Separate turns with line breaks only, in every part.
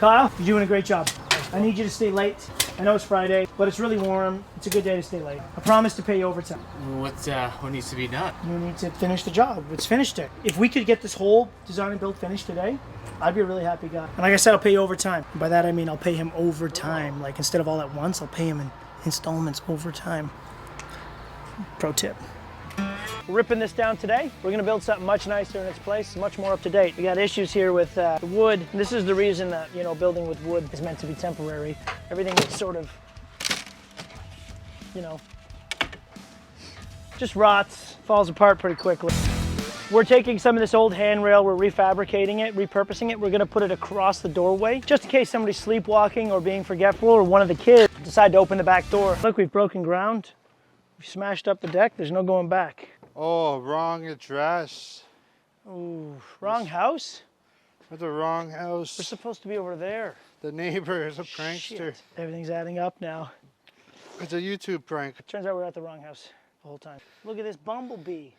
Kyle, you're doing a great job. I need you to stay late. I know it's Friday, but it's really warm. It's a good day to stay late. I promise to pay you overtime.
What needs to be done?
You need to finish the job. It's finished it. If we could get this whole design and build finished today, I'd be a really happy guy. And like I said, I'll pay you overtime. And by that I mean I'll pay him overtime. Like instead of all at once, I'll pay him in installments over time. Pro tip. We're ripping this down today. We're gonna build something much nicer in its place, much more up to date. We got issues here with the wood. This is the reason that, you know, building with wood is meant to be temporary. Everything is sort of, you know, just rots, falls apart pretty quickly. We're taking some of this old handrail, we're refabricating it, repurposing it. We're gonna put it across the doorway, just in case somebody's sleepwalking or being forgetful, or one of the kids decide to open the back door. Look, we've broken ground. We smashed up the deck, there's no going back.
Oh, wrong address.
Ooh, wrong house?
At the wrong house.
We're supposed to be over there.
The neighbor is a prankster.
Shit. Everything's adding up now.
It's a YouTube prank.
Turns out we're at the wrong house the whole time. Look at this bumblebee.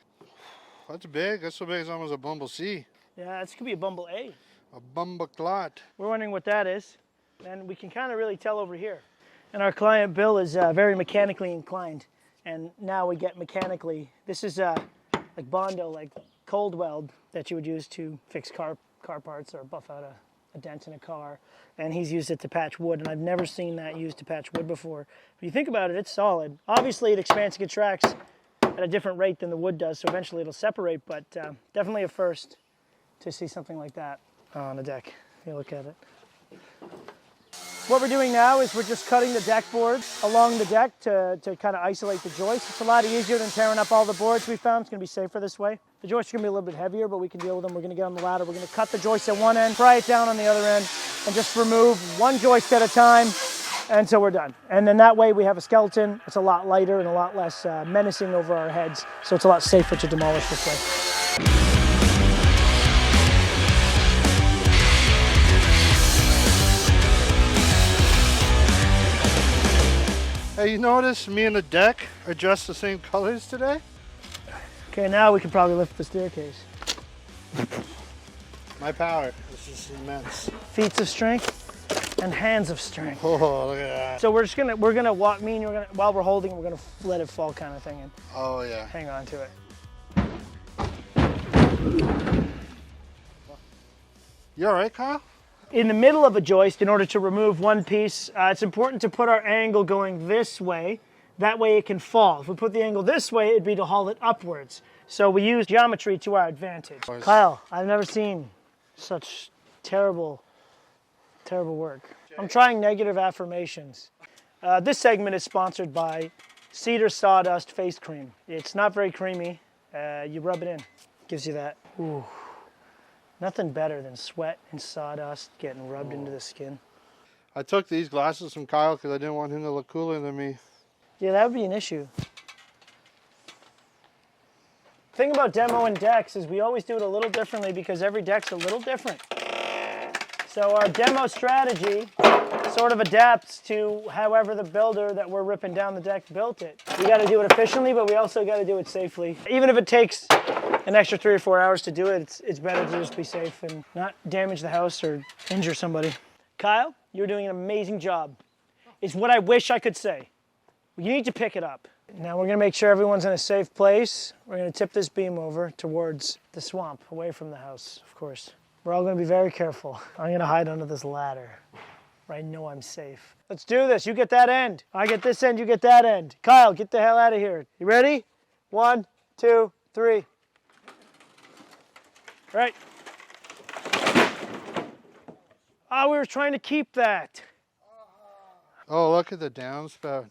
That's big. That's so big it's almost a bumble C.
Yeah, this could be a bumble A.
A bumbleclot.
We're wondering what that is. And we can kind of really tell over here. And our client Bill is very mechanically inclined. And now we get mechanically, this is like Bondo, like cold weld that you would use to fix car parts or buff out a dent in a car. And he's used it to patch wood, and I've never seen that used to patch wood before. If you think about it, it's solid. Obviously it expands and contracts at a different rate than the wood does, so eventually it'll separate, but definitely a first to see something like that on a deck, if you look at it. What we're doing now is we're just cutting the deck board along the deck to kind of isolate the joists. It's a lot easier than tearing up all the boards we found. It's going to be safer this way. The joists are going to be a little bit heavier, but we can deal with them. We're going to get on the ladder. We're going to cut the joist at one end, pry it down on the other end, and just remove one joist at a time until we're done. And then that way we have a skeleton. It's a lot lighter and a lot less menacing over our heads, so it's a lot safer to demolish this way.
Hey, you notice me and the deck are dressed the same colors today?
Okay, now we can probably lift the staircase.
My power. This is immense.
Feats of strength and hands of strength.
Oh, look at that.
So we're gonna walk. Me and you're gonna, while we're holding, we're gonna let it fall, kind of thing, and
Oh yeah.
hang on to it.
You all right, Kyle?
In the middle of a joist, in order to remove one piece, it's important to put our angle going this way. That way it can fall. If we put the angle this way, it'd be to haul it upwards. So we use geometry to our advantage. Kyle, I've never seen such terrible work. I'm trying negative affirmations. This segment is sponsored by Cedar Sawdust Face Cream. It's not very creamy. You rub it in, gives you that. Ooh. Nothing better than sweat and sawdust getting rubbed into the skin.
I took these glasses from Kyle because I didn't want him to look cooler than me.
Yeah, that would be an issue. The thing about demoing decks is we always do it a little differently because every deck's a little different. So our demo strategy sort of adapts to however the builder that we're ripping down the deck built it. We got to do it efficiently, but we also got to do it safely. Even if it takes an extra 3 or 4 hours to do it, it's better to just be safe and not damage the house or injure somebody. Kyle, you're doing an amazing job. It's what I wish I could say. You need to pick it up. Now we're gonna make sure everyone's in a safe place. We're gonna tip this beam over towards the swamp, away from the house, of course. We're all gonna be very careful. I'm gonna hide under this ladder, where I know I'm safe. Let's do this. You get that end. I get this end, you get that end. Kyle, get the hell out of here. You ready? 1, 2, 3. Right. Oh, we were trying to keep that.
Oh, look at the downspout.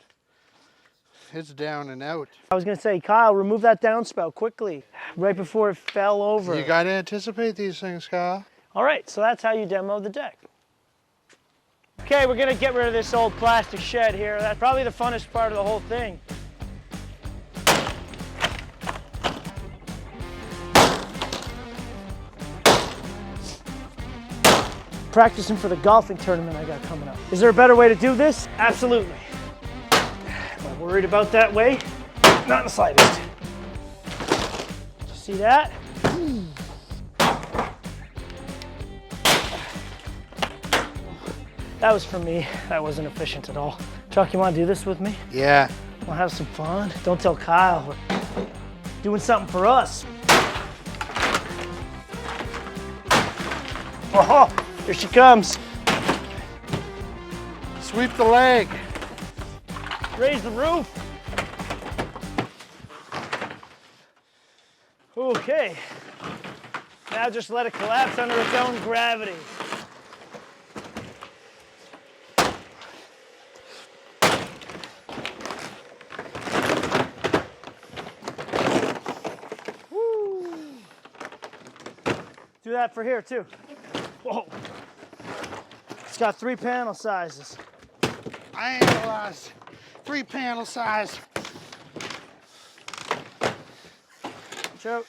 It's down and out.
I was going to say, Kyle, remove that downspout quickly, right before it fell over.
You got to anticipate these things, Kyle.
All right, so that's how you demo the deck. Okay, we're going to get rid of this old plastic shed here. That's probably the funnest part of the whole thing. Practicing for the golfing tournament I got coming up. Is there a better way to do this? Absolutely. Am I worried about that way? Not in the slightest. See that? That was for me. That wasn't efficient at all. Chuck, you want to do this with me?
Yeah.
We'll have some fun. Don't tell Kyle. We're doing something for us. Oh, here she comes.
Sweep the leg.
Raise the roof. Okay. Now just let it collapse under its own gravity. Woo. Do that for here too. Whoa. It's got 3 panel sizes.
I analyzed 3 panel size.
Choke.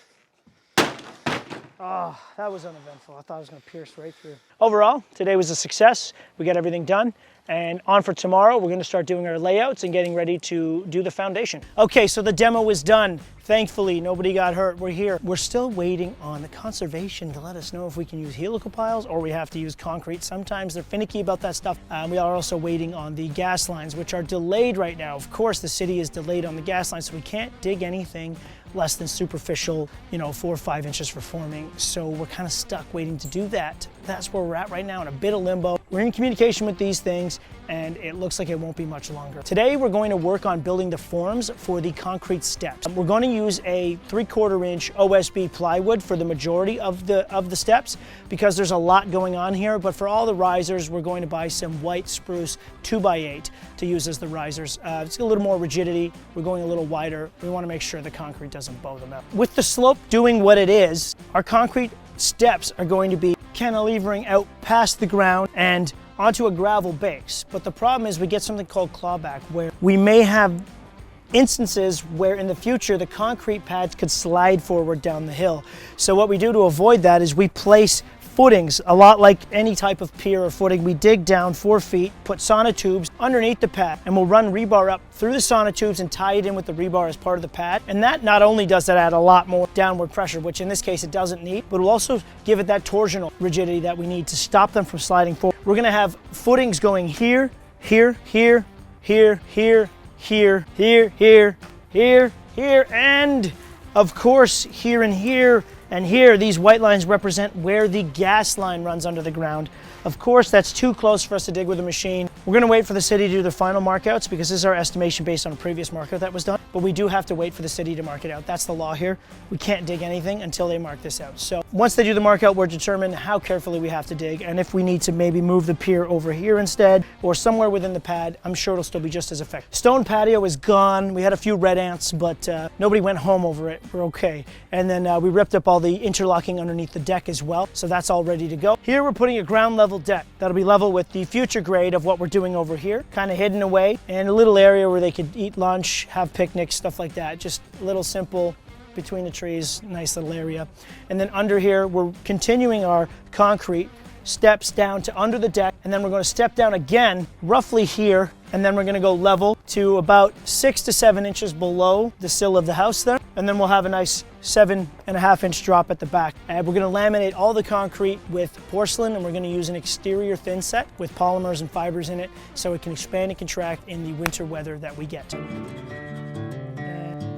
Oh, that was uneventful. I thought I was going to pierce right through. Overall, today was a success. We got everything done. And on for tomorrow, we're going to start doing our layouts and getting ready to do the foundation. Okay, so the demo is done. Thankfully, nobody got hurt. We're here. We're still waiting on the conservation to let us know if we can use helical piles or we have to use concrete. Sometimes they're finicky about that stuff. We are also waiting on the gas lines, which are delayed right now. Of course, the city is delayed on the gas lines, so we can't dig anything less than superficial, 4 or 5 inches for forming. So we're kind of stuck waiting to do that. That's where we're at right now, in a bit of limbo. We're in communication with these things, and it looks like it won't be much longer. Today, we're going to work on building the forms for the concrete steps. We're going to use a 3/4 inch OSB plywood for the majority of the steps because there's a lot going on here. But for all the risers, we're going to buy some white spruce 2x8 to use as the risers. It's a little more rigidity. We're going a little wider. We want to make sure the concrete doesn't bow them out. With the slope doing what it is, our concrete steps are going to be cantilevering out past the ground and onto a gravel base. But the problem is we get something called clawback, where we may have instances where in the future the concrete pads could slide forward down the hill. So what we do to avoid that is we place footings, a lot like any type of pier or footing. We dig down 4 feet, put sonotubes underneath the pad, and we'll run rebar up through the sonotubes and tie it in with the rebar as part of the pad. And that not only does that add a lot more downward pressure, which in this case it doesn't need, but will also give it that torsional rigidity that we need to stop them from sliding forward. We're gonna have footings going here, here, here, here, here, here, here, here, here, here, and of course here and here. And here, these white lines represent where the gas line runs under the ground. Of course, that's too close for us to dig with a machine. We're gonna wait for the city to do their final markouts because this is our estimation based on a previous markout that was done. But we do have to wait for the city to mark it out. That's the law here. We can't dig anything until they mark this out. So once they do the markout, we'll determine how carefully we have to dig and if we need to maybe move the pier over here instead or somewhere within the pad. I'm sure it'll still be just as effective. Stone patio is gone. We had a few red ants, but nobody went home over it. We're okay. And then we ripped up all the interlocking underneath the deck as well. So that's all ready to go. Here we're putting a ground level deck. That'll be level with the future grade of what we're doing over here, kind of hidden away, and a little area where they could eat lunch, have picnics, stuff like that. Just a little simple between the trees, nice little area. And then under here, we're continuing our concrete steps down to under the deck, and then we're going to step down again, roughly here, and then we're going to go level to about 6 to 7 inches below the sill of the house there, and then we'll have a nice 7.5 inch drop at the back. And we're going to laminate all the concrete with porcelain, and we're going to use an exterior thin set with polymers and fibers in it so it can expand and contract in the winter weather that we get.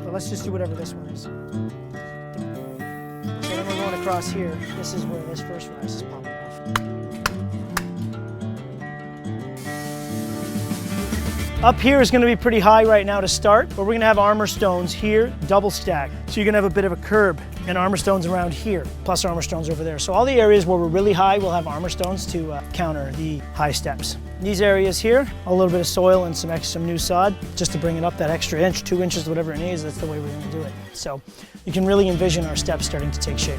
But let's just do whatever this one is. So then we're going across here. This is where this first rise is popping off. Up here is going to be pretty high right now to start, but we're going to have armor stones here, double stack. So you're going to have a bit of a curb and armor stones around here, plus armor stones over there. So all the areas where we're really high, we'll have armor stones to counter the high steps. These areas here, a little bit of soil and some new sod, just to bring it up that extra inch, 2 inches, whatever it needs. That's the way we're going to do it. So you can really envision our steps starting to take shape.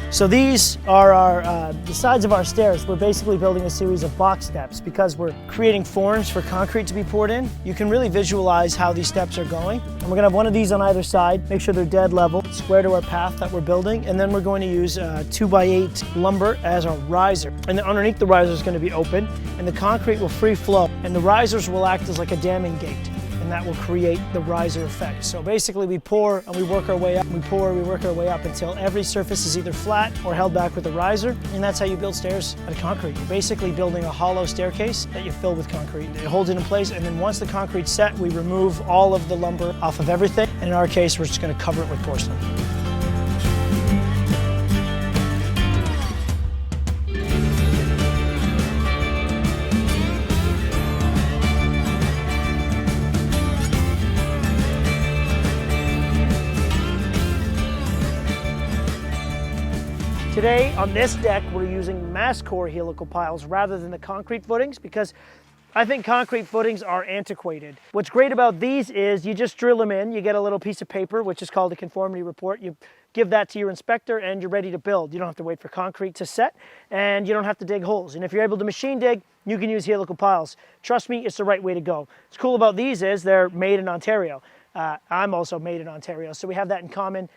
So these are the sides of our stairs. We're basically building a series of box steps because we're creating forms for concrete to be poured in. You can really visualize how these steps are going. And we're gonna have one of these on either side, make sure they're dead level, square to our path that we're building. And then we're going to use 2x8 lumber as our riser. And then underneath the riser is gonna be open and the concrete will free flow. And the risers will act as like a damming gate. And and that will create the riser effect. So basically we pour and we work our way up, we pour, we work our way up until every surface is either flat or held back with a riser, and that's how you build stairs out of concrete. You're basically building a hollow staircase that you fill with concrete. It holds it in place, and then once the concrete's set, we remove all of the lumber off of everything, and in our case, we're just going to cover it with porcelain. Today on this deck, we're using Mascore helical piles rather than the concrete footings because I think concrete footings are antiquated. What's great about these is you just drill them in, you get a little piece of paper, which is called a conformity report. You give that to your inspector and you're ready to build. You don't have to wait for concrete to set and you don't have to dig holes. And if you're able to machine dig, you can use helical piles. Trust me, it's the right way to go. What's cool about these is they're made in Ontario. I'm also made in Ontario, so we have that in common.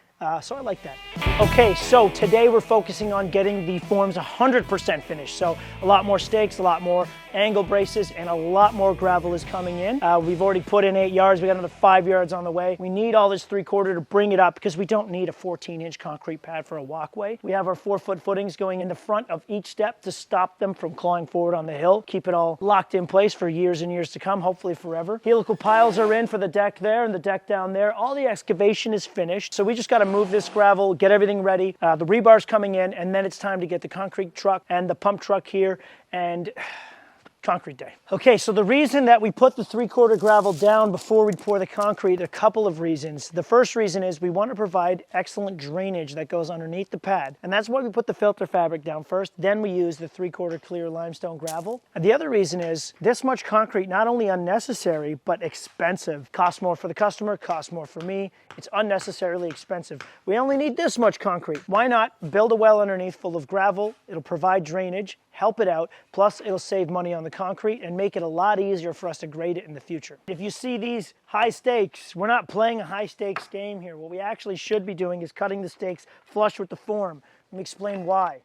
So I like that. Okay, so today we're focusing on getting the forms 100% finished. So a lot more stakes, a lot more angle braces, and a lot more gravel is coming in. We've already put in 8 yards. We got another 5 yards on the way. We need all this 3/4 to bring it up because we don't need a 14-inch concrete pad for a walkway. We have our 4-foot footings going in the front of each step to stop them from clawing forward on the hill. Keep it all locked in place for years and years to come, hopefully forever. Helical piles are in for the deck there and the deck down there. All the excavation is finished. So we just got to move this gravel, get everything ready. The rebar's coming in, and then it's time to get the concrete truck and the pump truck here and concrete day. Okay, so the reason that we put the 3/4 gravel down before we pour the concrete, a couple of reasons. The first reason is we want to provide excellent drainage that goes underneath the pad, and that's why we put the filter fabric down first, then we use the 3/4 clear limestone gravel. And the other reason is this much concrete, not only unnecessary, but expensive. Costs more for the customer, costs more for me. It's unnecessarily expensive. We only need this much concrete. Why not build a well underneath full of gravel? It'll provide drainage, help it out, plus it'll save money on the concrete and make it a lot easier for us to grade it in the future. If you see these high stakes, we're not playing a high stakes game here. What we actually should be doing is cutting the stakes flush with the form. Let me explain why.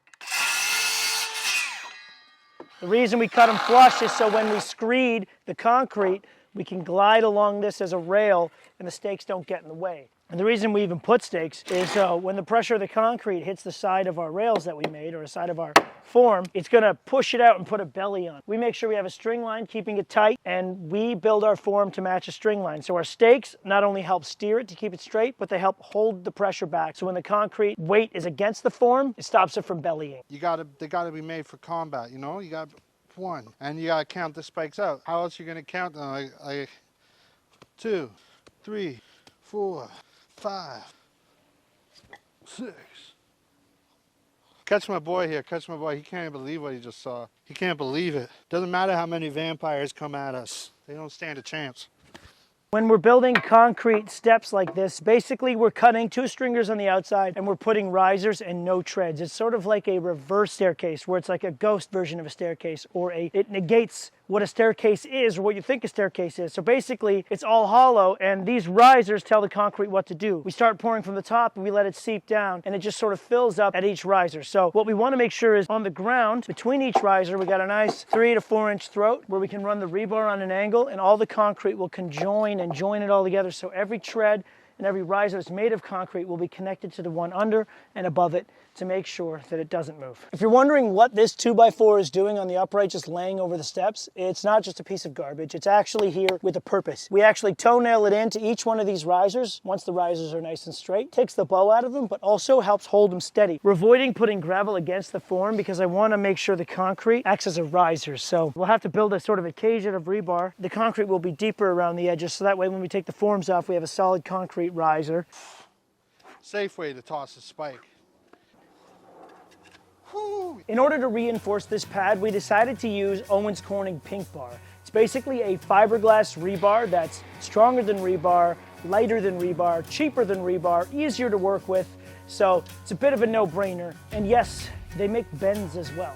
The reason we cut them flush is so when we screed the concrete, we can glide along this as a rail and the stakes don't get in the way. And the reason we even put stakes is when the pressure of the concrete hits the side of our rails that we made or the side of our form, it's going to push it out and put a belly on. We make sure we have a string line keeping it tight, and we build our form to match a string line. So our stakes not only help steer it to keep it straight, but they help hold the pressure back. So when the concrete weight is against the form, it stops it from bellying.
They gotta be made for combat, you know? You got one, and you gotta count the spikes out. How else are you gonna count them? Like 2, 3, 4, 5, 6. Catch my boy here, catch my boy. He can't believe what he just saw. He can't believe it. Doesn't matter how many vampires come at us. They don't stand a chance.
When we're building concrete steps like this, basically we're cutting 2 stringers on the outside and we're putting risers and no treads. It's sort of like a reverse staircase where it's like a ghost version of a staircase, or it negates what a staircase is or what you think a staircase is. So basically it's all hollow and these risers tell the concrete what to do. We start pouring from the top and we let it seep down and it just sort of fills up at each riser. So what we want to make sure is on the ground between each riser we got a nice 3 to 4 inch throat where we can run the rebar on an angle and all the concrete will conjoin and join it all together, so every tread and every riser that's made of concrete will be connected to the one under and above it to make sure that it doesn't move. If you're wondering what this 2x4 is doing on the upright just laying over the steps, it's not just a piece of garbage. It's actually here with a purpose. We actually toenail it into each one of these risers. Once the risers are nice and straight, takes the bow out of them, but also helps hold them steady. We're avoiding putting gravel against the form because I want to make sure the concrete acts as a riser. So we'll have to build a sort of occasion of rebar. The concrete will be deeper around the edges, so that way when we take the forms off, we have a solid concrete riser.
Safe way to toss a spike.
In order to reinforce this pad, we decided to use Owens Corning Pink Bar. It's basically a fiberglass rebar that's stronger than rebar, lighter than rebar, cheaper than rebar, easier to work with. So it's a bit of a no-brainer. And yes, they make bends as well.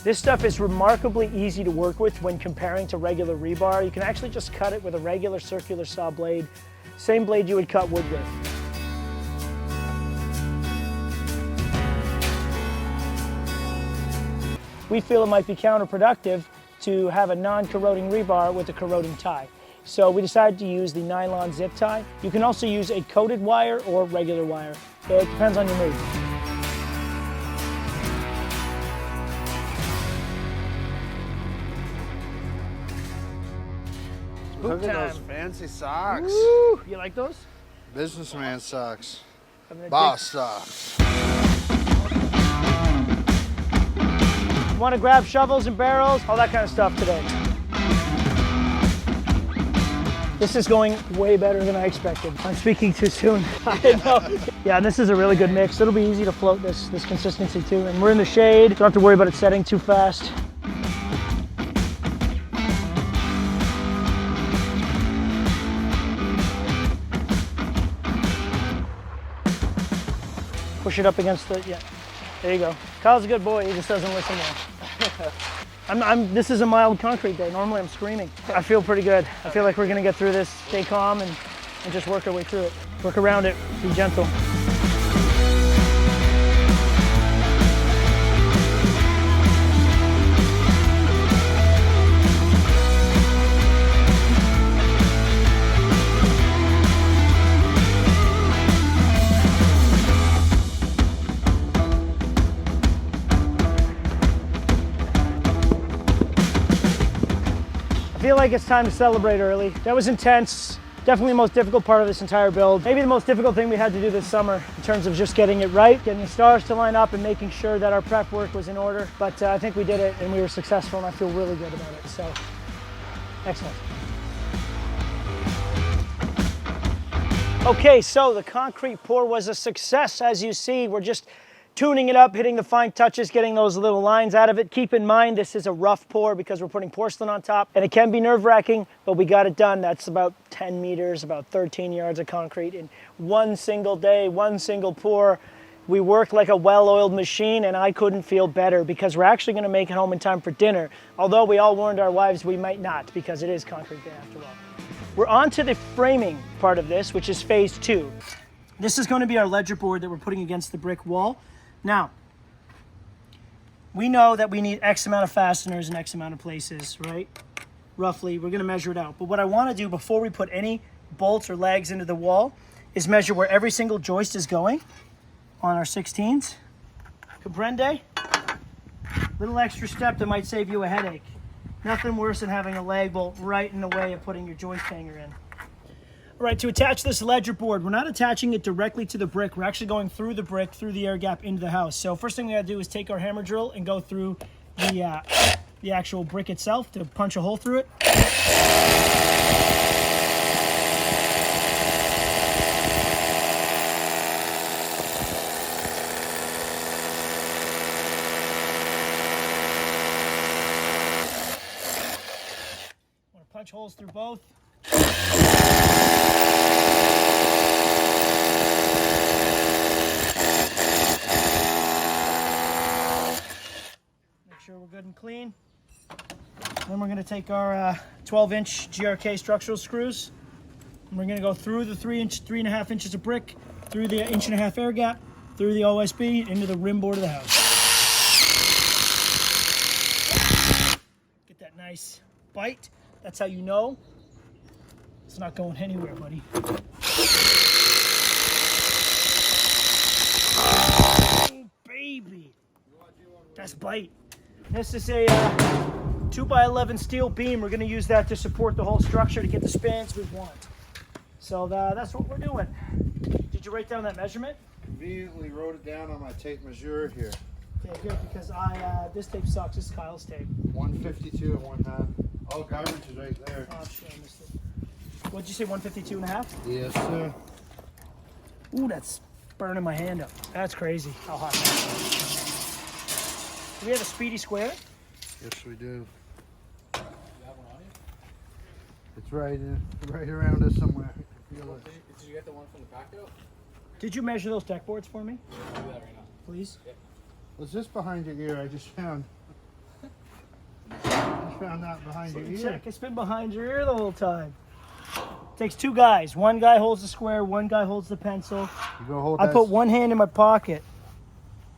This stuff is remarkably easy to work with when comparing to regular rebar. You can actually just cut it with a regular circular saw blade, same blade you would cut wood with. we feel it might be counterproductive to have a non-corroding rebar with a corroding tie. So we decided to use the nylon zip tie. You can also use a coated wire or regular wire. It depends on your mood.
Look at
time.
those fancy socks.
Woo! You like those?
Businessman socks.
I'm gonna
Boss socks.
You want to grab shovels and barrels, all that kind of stuff today. This is going way better than I expected. I'm speaking too soon. I know. Yeah, and this is a really good mix. It'll be easy to float this consistency too. And we're in the shade. Don't have to worry about it setting too fast. Push it up against the, yeah. There you go. Kyle's a good boy, he just doesn't listen well. This is a mild concrete day. Normally I'm screaming. I feel pretty good. I feel like we're gonna get through this, stay calm and just work our way through it. Work around it, be gentle. I feel like it's time to celebrate early. That was intense. Definitely the most difficult part of this entire build. Maybe the most difficult thing we had to do this summer in terms of just getting it right, getting the stars to line up and making sure that our prep work was in order. But I think we did it and we were successful and I feel really good about it. So, excellent. Okay, so the concrete pour was a success. As you see, we're just tuning it up, hitting the fine touches, getting those little lines out of it. Keep in mind, this is a rough pour because we're putting porcelain on top, and it can be nerve-wracking, but we got it done. That's about 10 meters, about 13 yards of concrete in one single day, one single pour. We worked like a well-oiled machine, and I couldn't feel better because we're actually gonna make it home in time for dinner, although we all warned our wives we might not because it is concrete day after all. We're on to the framing part of this, which is phase 2. This is gonna be our ledger board that we're putting against the brick wall. Now, we know that we need X amount of fasteners in X amount of places, right? Roughly, we're gonna measure it out. But what I wanna do before we put any bolts or legs into the wall is measure where every single joist is going on our 16s. Comprende? Little extra step that might save you a headache. Nothing worse than having a lag bolt right in the way of putting your joist hanger in. All right, to attach this ledger board, we're not attaching it directly to the brick. We're actually going through the brick, through the air gap into the house. So first thing we gotta do is take our hammer drill and go through the actual brick itself to punch a hole through it. Want to punch holes through both. We're good and clean. Then we're going to take our 12-inch GRK structural screws and we're going to go through the 3.5 inches of brick, through the 1.5 inch air gap, through the OSB, into the rim board of the house. Get that nice bite. That's how you know it's not going anywhere, buddy. Oh, baby. That's bite. This is a 2x11 steel beam. We're going to use that to support the whole structure to get the spans we want. So that's what we're doing. Did you write down that measurement?
Conveniently wrote it down on my tape measure here.
Okay, good, because this tape sucks. This is Kyle's tape.
152 and 1/2. Oh, garbage is right there.
Oh, shit, I missed it. What'd you say, 152.5?
Yes, sir.
Ooh, that's burning my hand up. That's crazy how hot that is. Do we have a speedy square?
Yes, we do.
You have one on you?
It's right around us somewhere.
Did you get the one from the back though?
Did you measure those deck boards for me?
I'll do that right now.
Please?
Yep.
Was this behind your ear? I just found. Just found that behind your ear.
Check, it's been behind your ear the whole time. Takes two guys. One guy holds the square, one guy holds the pencil.
You go hold
I
that.
put one hand in my pocket.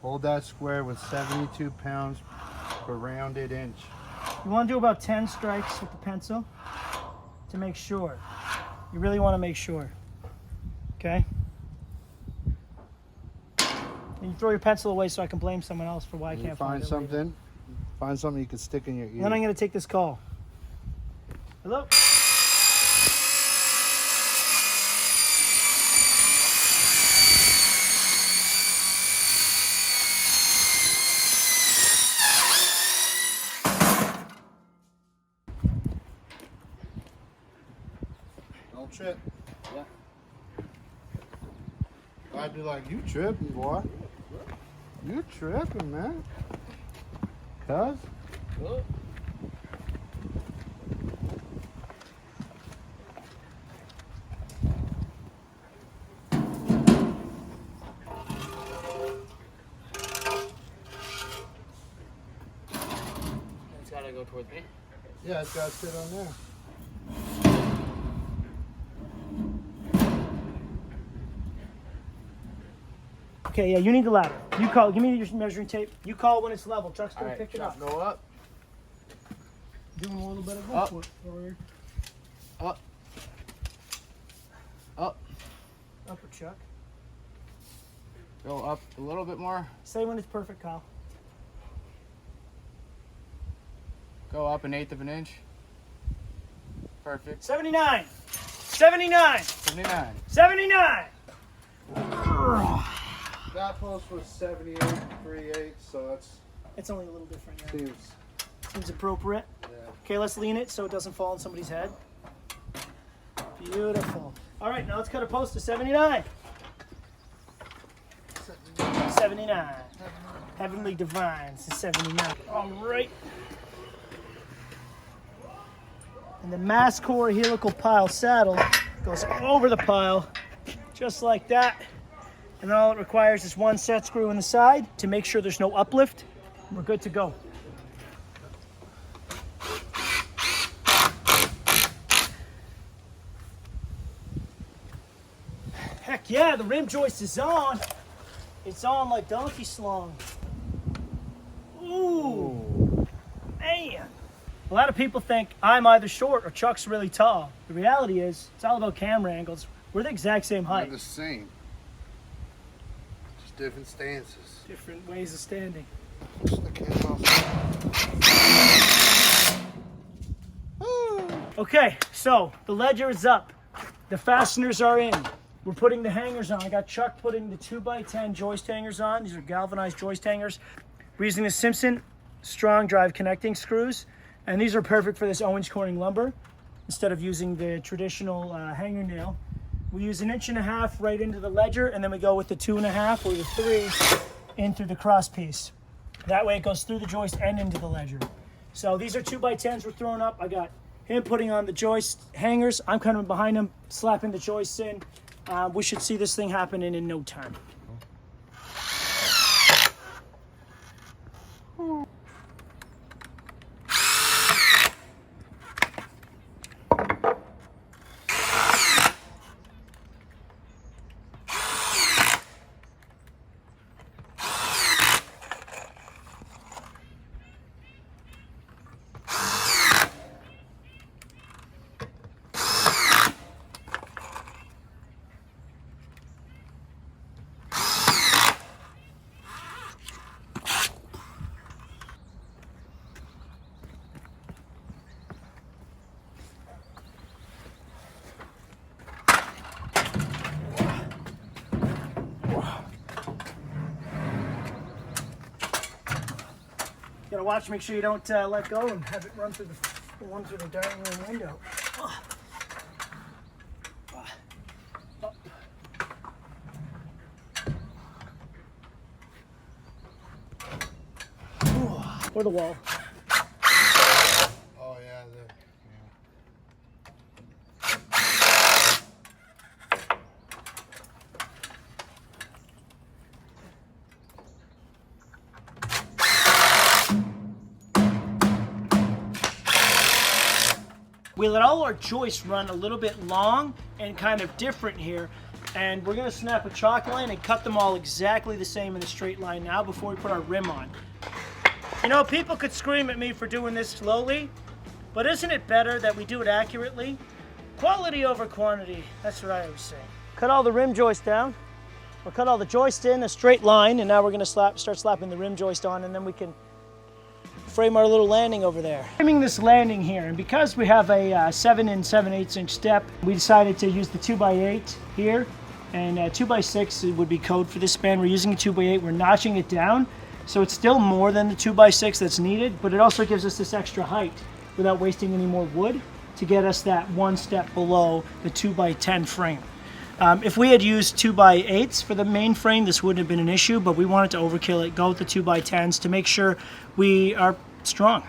Hold that square with 72 pounds per rounded inch.
You want to do about 10 strikes with the pencil to make sure. You really want to make sure. Okay? And you throw your pencil away so I can blame someone else for why I can't find it later.
Find something you can stick in your ear.
And then I'm going to take this call. Hello?
Don't trip.
Yeah.
I'd be like, you tripping, boy. You tripping, man. Cuz?
Hello? It's gotta go towards me.
Yeah, it's gotta sit on there.
Okay, yeah, you need the ladder. You call. Give me your measuring tape. You call when it's level. Chuck's going to
Alright,
pick it up.
go up.
Doing a little bit of
Up.
work forward.
Up. Up.
Upper Chuck.
Go up a little bit more.
Say when it's perfect, Kyle.
Go up 1/8 of an inch. Perfect.
79. 79.
79.
79.
That post was 78 3/8, so that's
It's only a little different. Yeah.
seems
Seems appropriate.
yeah.
Okay, let's lean it so it doesn't fall on somebody's head. Beautiful. All right, now let's cut a post to 79. 79. Heavenly Divines to 79. All right. And the Mascore Helical pile saddle goes over the pile, just like that. And then all it requires is one set screw in the side to make sure there's no uplift. We're good to go. Heck yeah, the rim joist is on. It's on like donkey slong. Ooh, man. A lot of people think I'm either short or Chuck's really tall. The reality is, it's all about camera angles. We're the exact same
They're
height.
the same. Just different stances.
Different ways of standing. Okay, so the ledger is up. The fasteners are in. We're putting the hangers on. I got Chuck putting the 2x10 joist hangers on. These are galvanized joist hangers. We're using the Simpson strong drive connecting screws. And these are perfect for this Owens Corning lumber. Instead of using the traditional hanger nail, we use 1.5 inches right into the ledger, and then we go with the 2.5 or the 3 in through the cross piece. That way it goes through the joist and into the ledger. So these are 2x10s we're throwing up. I got him putting on the joist hangers. I'm coming behind him, slapping the joists in. We should see this thing happening in no time. You gotta watch, make sure you don't let go and have it run through the dining room window. Or the wall.
Oh yeah,
We let all our joists run a little bit long and kind of different here. And we're gonna snap a chalk line and cut them all exactly the same in a straight line now before we put our rim on. You know, people could scream at me for doing this slowly, but isn't it better that we do it accurately? Quality over quantity, that's what I always say. Cut all the rim joist down, or cut all the joists in a straight line, and now we're gonna start slapping the rim joist on, and then we can frame our little landing over there. Framing this landing here, and because we have a 7 and 7/8 inch step, we decided to use the 2x8 here, and 2x6 would be code for this span. We're using a 2x8, we're notching it down, so it's still more than the 2x6 that's needed, but it also gives us this extra height without wasting any more wood to get us that one step below the 2x10 frame. If we had used 2x8s for the main frame, this wouldn't have been an issue, but we wanted to overkill it, go with the 2x10s to make sure we are strong.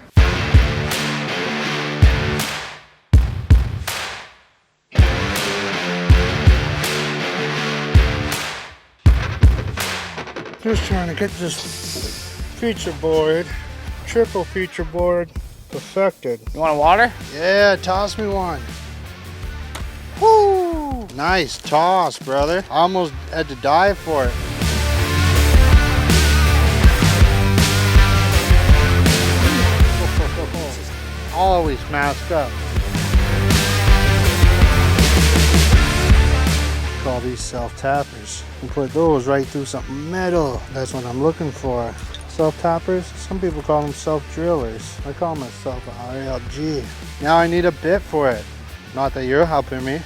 Just trying to get this feature board, triple feature board, perfected.
You want a water?
Yeah, toss me one. Woo! Nice toss, brother. I almost had to dive for it. Always masked up. Call these self-tappers and put those right through something metal. That's what I'm looking for. Self-tappers, some people call them self-drillers. I call myself a RLG. Now I need a bit for it. Not that you're helping me.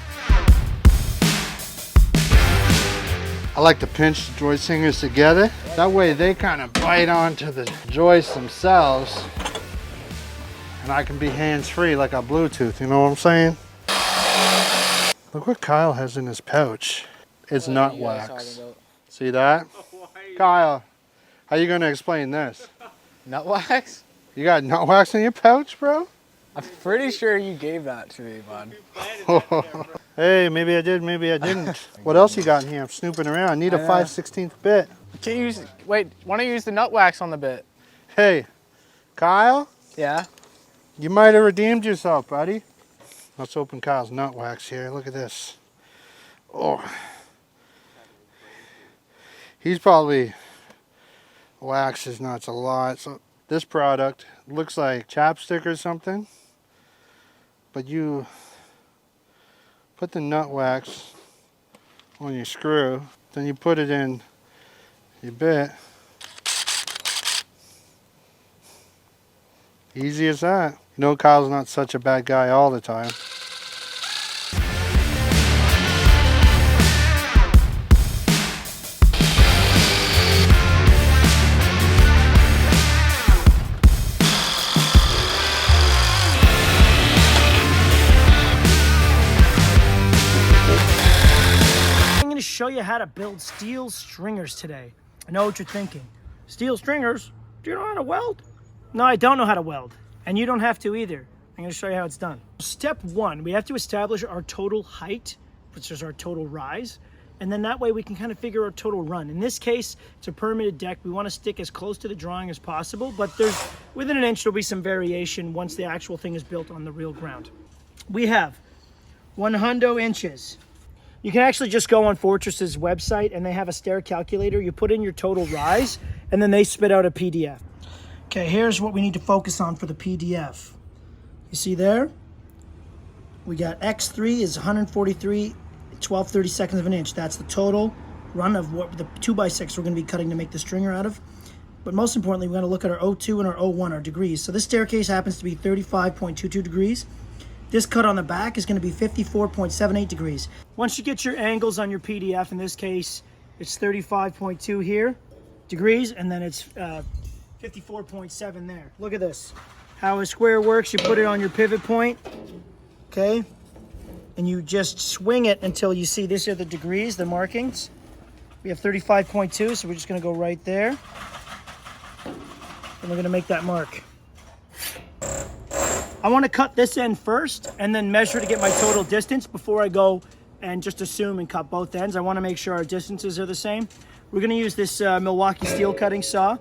I like to pinch the joist hangers together. That way they kind of bite onto the joists themselves. And I can be hands-free like a Bluetooth, you know what I'm saying? Look what Kyle has in his pouch. It's nut wax. See that? Kyle, how you gonna explain this?
Nut wax?
You got nut wax in your pouch, bro?
I'm pretty sure you gave that to me, bud.
Hey, maybe I did, maybe I didn't. What else you got in here? I'm snooping around. I need a 5/16 bit.
Can you use, wait, why don't you use the nut wax on the bit?
Hey, Kyle?
Yeah?
You might have redeemed yourself, buddy. Let's open Kyle's nut wax here. Look at this. Oh. He's probably waxed his nuts a lot. So this product looks like chapstick or something. But you put the nut wax on your screw. Then you put it in your bit. Easy as that. You know Kyle's not such a bad guy all the time.
I'm going to show you how to build steel stringers today. I know what you're thinking. Steel stringers? Do you know how to weld? No, I don't know how to weld. And you don't have to either. I'm going to show you how it's done. Step one, we have to establish our total height, which is our total rise. And then that way we can kind of figure our total run. In this case, it's a permitted deck. We want to stick as close to the drawing as possible, but there's within an inch, there'll be some variation once the actual thing is built on the real ground. We have 100 inches. You can actually just go on Fortress's website and they have a stair calculator. You put in your total rise and then they spit out a PDF. Okay, here's what we need to focus on for the PDF. You see there? We got X3 is 143 12/32 of an inch. That's the total run of what the 2x6 we're going to be cutting to make the stringer out of. But most importantly, we're going to look at our O2 and our O1, our degrees. So this staircase happens to be 35.22 degrees. This cut on the back is going to be 54.78 degrees. Once you get your angles on your PDF, in this case, it's 35.2 here degrees, and then it's 54.7 there. Look at this. How a square works, you put it on your pivot point, okay? And you just swing it until you see, these are the degrees, the markings. We have 35.2, so we're just gonna go right there. And we're gonna make that mark. I wanna cut this end first and then measure to get my total distance before I go and just assume and cut both ends. I wanna make sure our distances are the same. We're gonna use this Milwaukee steel cutting saw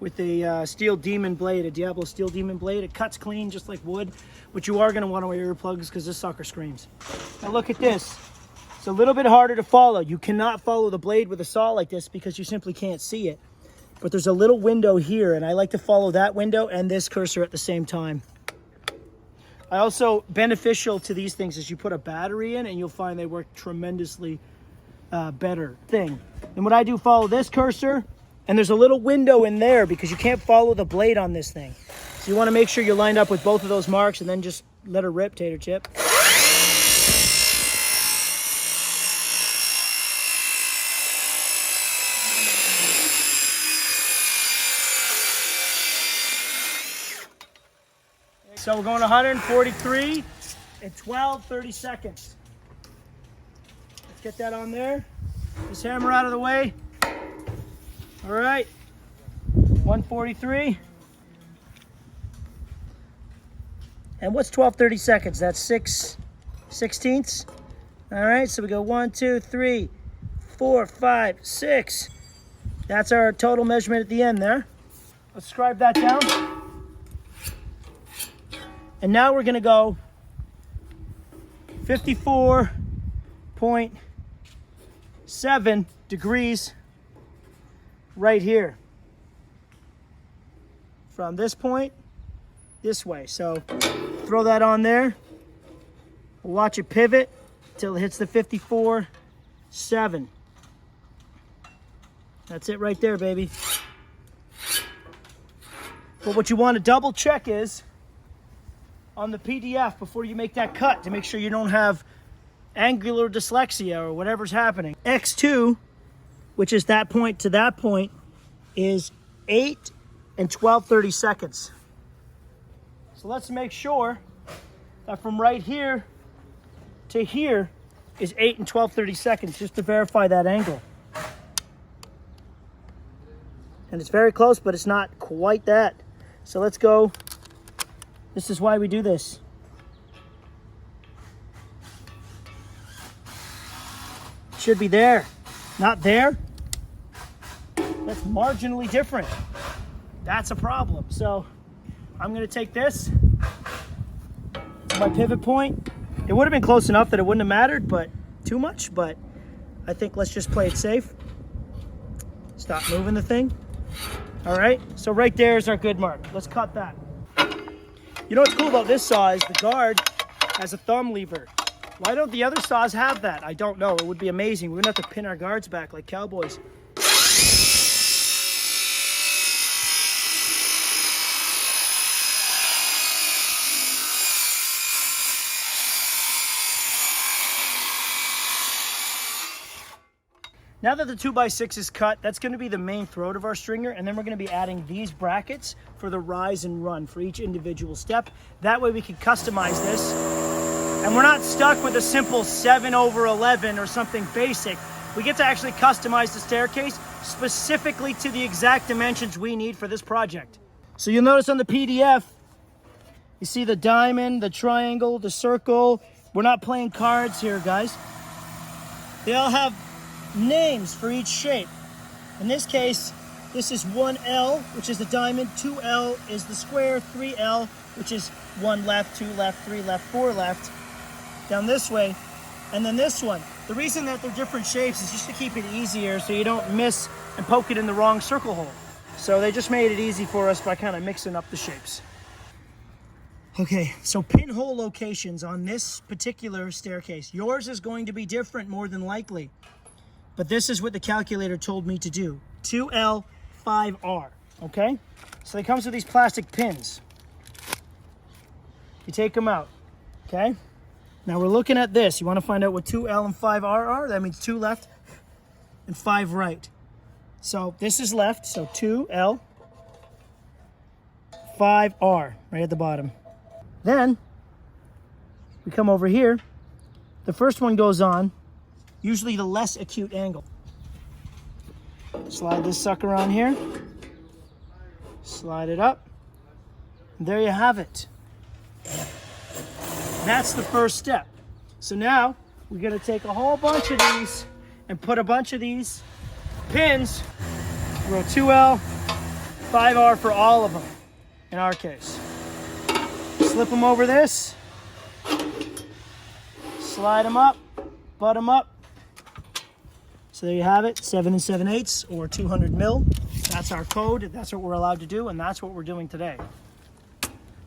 with a steel demon blade, a Diablo steel demon blade. It cuts clean just like wood, but you are gonna wanna wear earplugs because this sucker screams. Now look at this. It's a little bit harder to follow. You cannot follow the blade with a saw like this because you simply can't see it. but there's a little window here, and I like to follow that window and this cursor at the same time. I also, beneficial to these things is you put a battery in and you'll find they work tremendously better thing. And what I do, follow this cursor, and there's a little window in there because you can't follow the blade on this thing. So you want to make sure you're lined up with both of those marks and then just let her rip, tater chip. So we're going 143 in 30 seconds. Let's get that on there. This hammer out of the way. All right, 143. And what's 30 seconds? That's 6/16. All right, so we go 1, 2, 3, 4, 5, 6. That's our total measurement at the end there. Let's scribe that down. And now we're gonna go 54.7 degrees right here. From this point, this way. So throw that on there. Watch it pivot till it hits the 54.7. That's it right there, baby. But what you want to double check is on the PDF before you make that cut to make sure you don't have angular dyslexia or whatever's happening. X2, which is that point to that point, is 8 and 12/30 seconds. So let's make sure that from right here to here is 8 and 12/30 seconds, just to verify that angle. And it's very close, but it's not quite that. So let's go. This is why we do this. Should be there, not there. That's marginally different. That's a problem. So I'm gonna take this, my pivot point. It would have been close enough that it wouldn't have mattered, but too much, but I think let's just play it safe. Stop moving the thing. All right, so right there is our good mark. Let's cut that. You know what's cool about this saw is the guard has a thumb lever. Why don't the other saws have that? I don't know. It would be amazing. We wouldn't have to pin our guards back like cowboys. Now that the 2x6 is cut, that's going to be the main throat of our stringer, and then we're going to be adding these brackets for the rise and run for each individual step. That way we can customize this, and we're not stuck with a simple 7/11 or something basic. We get to actually customize the staircase specifically to the exact dimensions we need for this project. So you'll notice on the PDF, you see the diamond, the triangle, the circle. We're not playing cards here, guys. They all have names for each shape. In this case, this is 1L, which is the diamond, 2L is the square, 3L, which is 1 left, 2 left, 3 left, 4 left, down this way, and then this one. The reason that they're different shapes is just to keep it easier so you don't miss and poke it in the wrong circle hole. So they just made it easy for us by kind of mixing up the shapes. Okay, so pinhole locations on this particular staircase. Yours is going to be different more than likely. But this is what the calculator told me to do. 2L, 5R, okay? So it comes with these plastic pins. You take them out, okay? Now we're looking at this. You want to find out what 2L and 5R are? That means 2 left and 5 right. So this is left, so 2L, 5R, right at the bottom. Then we come over here. The first one goes on, usually the less acute angle. Slide this sucker on here. Slide it up. And there you have it. That's the first step. So now we're gonna take a whole bunch of these and put a bunch of these pins, row 2L, 5R for all of them, in our case. Slip them over this. Slide them up, butt them up. So there you have it, 7 7/8 or 200 mil. That's our code, that's what we're allowed to do, and that's what we're doing today.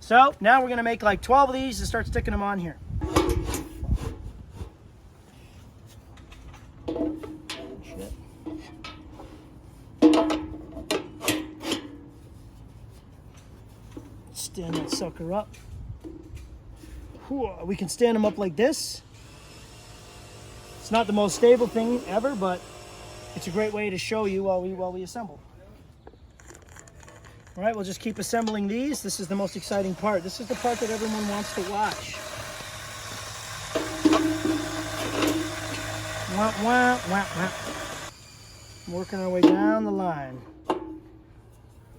So now we're gonna make like 12 of these and start sticking them on here. Shit. Stand that sucker up. Whew, we can stand them up like this. It's not the most stable thing ever, but it's a great way to show you while we assemble. All right, we'll just keep assembling these. This is the most exciting part. This is the part that everyone wants to watch. Wah, wah, wah, wah. Working our way down the line.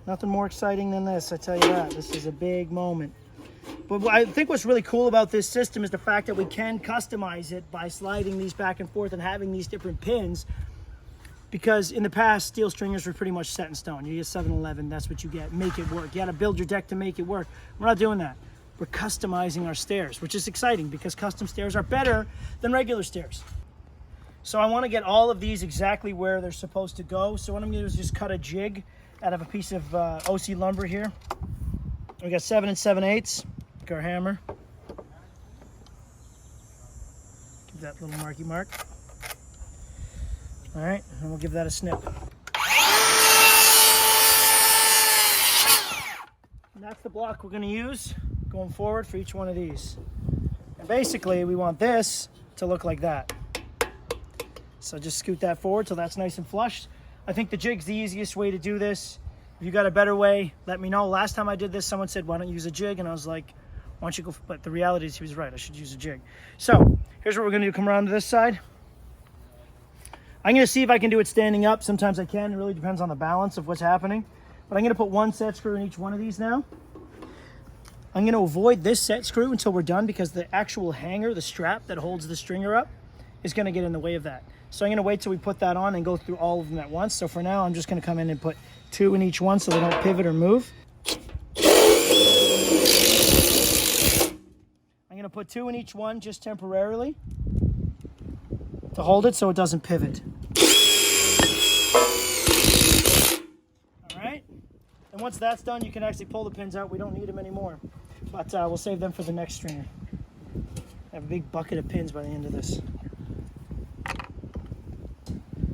Nothing more exciting than this, I tell you that. This is a big moment. But I think what's really cool about this system is the fact that we can customize it by sliding these back and forth and having these different pins. Because in the past, steel stringers were pretty much set in stone. You get 7-Eleven, that's what you get. Make it work. You got to build your deck to make it work. We're not doing that. We're customizing our stairs, which is exciting because custom stairs are better than regular stairs. So I want to get all of these exactly where they're supposed to go. So what I'm going to do is just cut a jig out of a piece of OC lumber here. We got 7 7/8. Our hammer. Give that little marky mark. All right, and we'll give that a snip. And that's the block we're going to use going forward for each one of these. And basically, we want this to look like that. So just scoot that forward till that's nice and flush. I think the jig's the easiest way to do this. If you got a better way, let me know. Last time I did this, someone said, why don't you use a jig? And I was like, why don't you go? But the reality is he was right. I should use a jig. So here's what we're going to do. Come around to this side. I'm going to see if I can do it standing up. Sometimes I can. It really depends on the balance of what's happening. But I'm going to put one set screw in each one of these now. I'm going to avoid this set screw until we're done because the actual hanger, the strap that holds the stringer up, is going to get in the way of that. So I'm going to wait till we put that on and go through all of them at once. So for now, I'm just going to come in and put 2 in each one so they don't pivot or move. I'm going to put 2 in each one just temporarily to hold it so it doesn't pivot. All right. And once that's done, you can actually pull the pins out. We don't need them anymore, but we'll save them for the next stringer. I have a big bucket of pins by the end of this.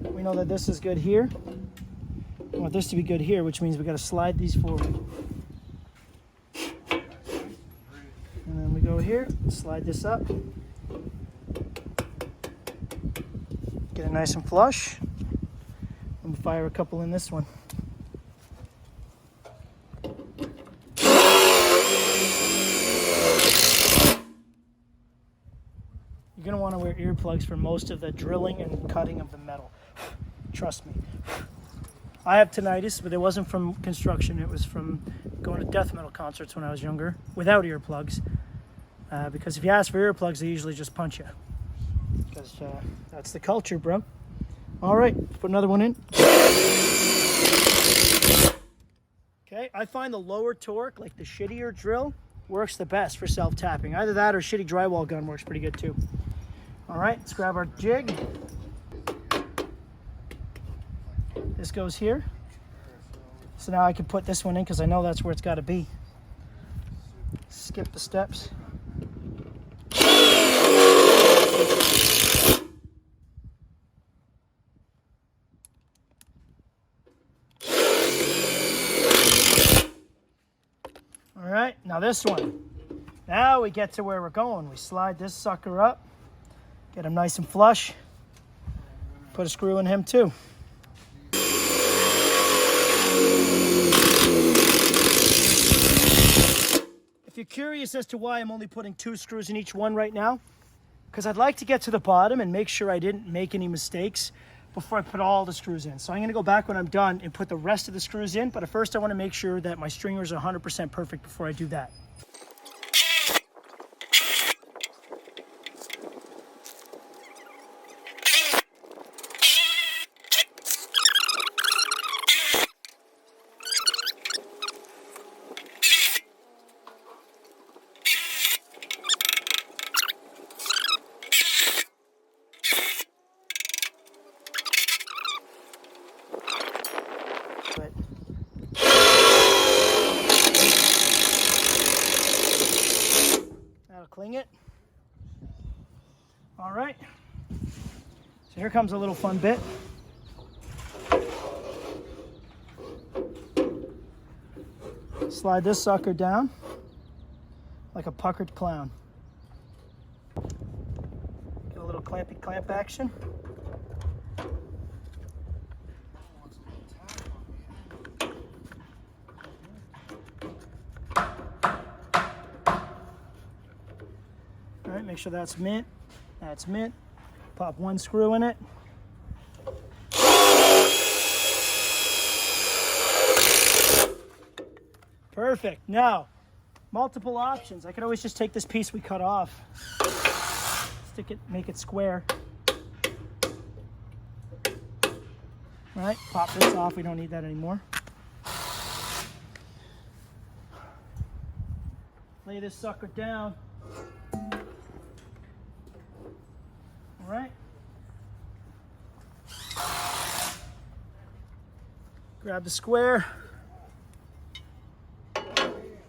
We know that this is good here. We want this to be good here, which means we got to slide these forward. And then we go here, slide this up. Get it nice and flush. And we'll fire a couple in this one. You're going to want to wear earplugs for most of the drilling and cutting of the metal. Trust me. I have tinnitus, but it wasn't from construction. It was from going to death metal concerts when I was younger without earplugs. Because if you ask for earplugs, they usually just punch you. Because that's the culture, bro. All right, put another one in. Okay, I find the lower torque, like the shittier drill, works the best for self-tapping. Either that or shitty drywall gun works pretty good too. All right, let's grab our jig. This goes here. So now I can put this one in because I know that's where it's got to be. Skip the steps. All right, now this one. Now we get to where we're going. We slide this sucker up, get him nice and flush, put a screw in him too. If you're curious as to why I'm only putting 2 screws in each one right now, because I'd like to get to the bottom and make sure I didn't make any mistakes before I put all the screws in. So I'm going to go back when I'm done and put the rest of the screws in, but at first I want to make sure that my stringers are 100% perfect before I do that. But So here comes a little fun bit. Slide this sucker down like a puckered clown. Get a little clampy clamp action. All right, make sure that's mint. That's mint. Pop one screw in it. Perfect. Now, multiple options. I could always just take this piece we cut off, stick it, make it square. All right, pop this off. We don't need that anymore. Lay this sucker down. All right. Grab the square.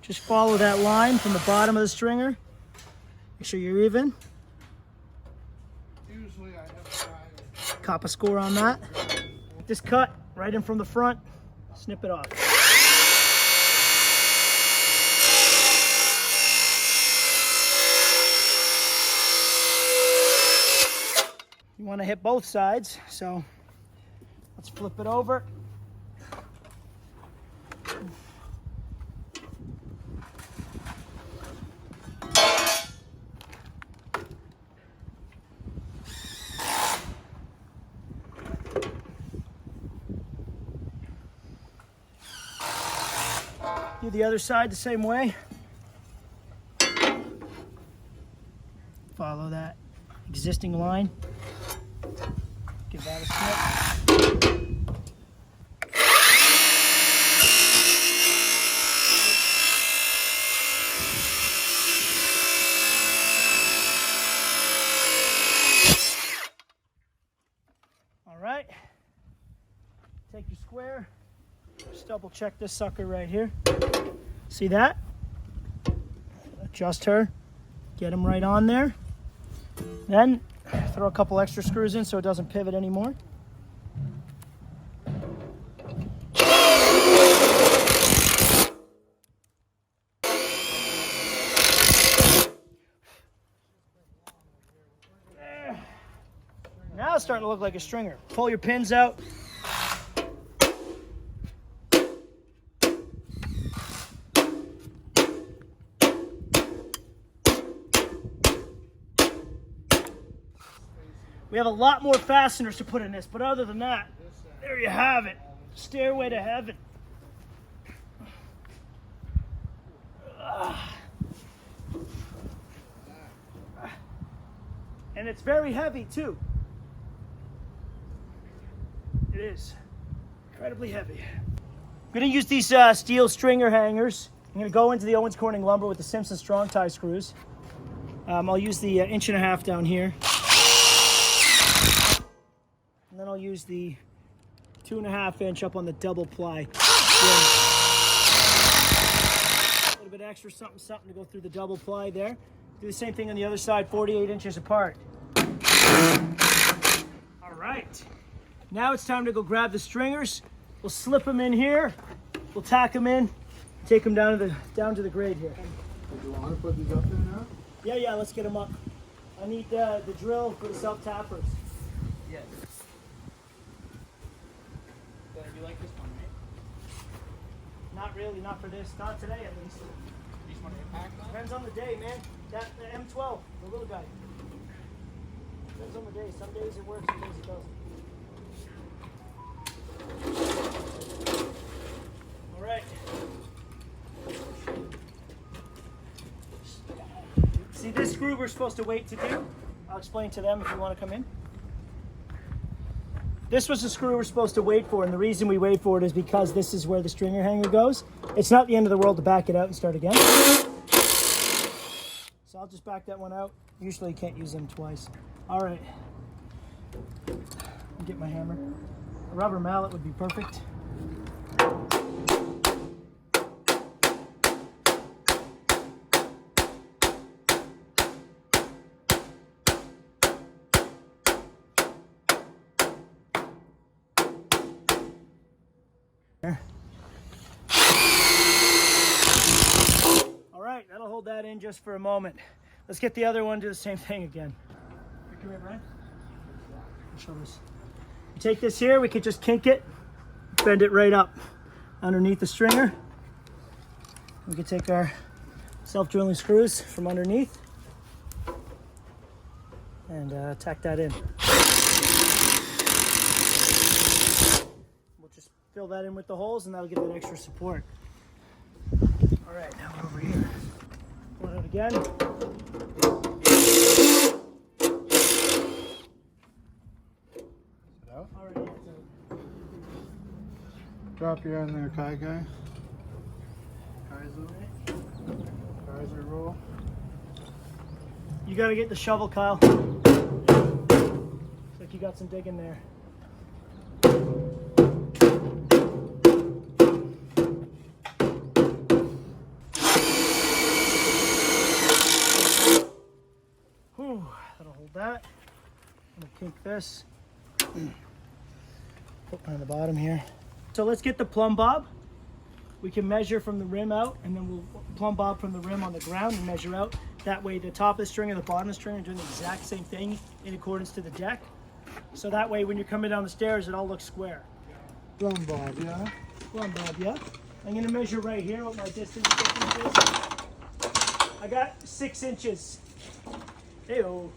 Just follow that line from the bottom of the stringer. Make sure you're even.
Usually I have tried.
Cop a score on that. This cut right in from the front. Snip it off. You want to hit both sides, so let's flip it over. Do the other side the same way. Follow that existing line. Give that a snip. All right. Take your square. Just double check this sucker right here. See that? Adjust her. Get them right on there. Then throw a couple extra screws in so it doesn't pivot anymore. There. Now it's starting to look like a stringer. Pull your pins out. We have a lot more fasteners to put in this, but other than that, there you have it. Stairway to heaven. And it's very heavy too. It is incredibly heavy. I'm gonna use these steel stringer hangers. I'm gonna go into the Owens Corning lumber with the Simpson strong tie screws. I'll use the 1.5 inch down here. And then I'll use the 2.5 inch up on the double ply. A little bit extra something to go through the double ply there. Do the same thing on the other side, 48 inches apart. All right. Now it's time to go grab the stringers. We'll slip them in here. We'll tack them in. Take them down to the grade here.
Do you want to put these up there now?
Yeah, let's get them up. I need the drill for the self-tappers.
Yes. Better be like this one, right?
Not really, not for this. Not today, at least.
You just want to impact on it?
Depends on the day, man. The M12, the little guy. Depends on the day. Some days it works, some days it doesn't. All right. See, this screw we're supposed to wait to do. I'll explain to them if you want to come in. This was the screw we're supposed to wait for, and the reason we wait for it is because this is where the stringer hanger goes. It's not the end of the world to back it out and start again. So I'll just back that one out. Usually you can't use them twice. All right. I'll get my hammer. A rubber mallet would be perfect. in just for a moment. Let's get the other one, do the same thing again. Come here, Brian. I'll show this. You take this here, we could just kink it, bend it right up underneath the stringer. We could take our self-drilling screws from underneath and tack that in. We'll just fill that in with the holes and that'll give it extra support. All right, now we're over here. Pull it out again.
Out.
All right, it's out.
Drop your in there, Kai guy. Kaiser roll.
You gotta get the shovel, Kyle. Looks like you got some digging there. Whew, that'll hold that. I'm gonna kink this. Put one on the bottom here. So let's get the plumb bob. We can measure from the rim out, and then we'll plumb bob from the rim on the ground and measure out. That way the top of the string and the bottom of the string are doing the exact same thing in accordance to the deck. So that way when you're coming down the stairs, it all looks square.
Plumb bob, yeah.
Plumb bob, yeah. I'm gonna measure right here what my distance is. I got 6 inches. Ew.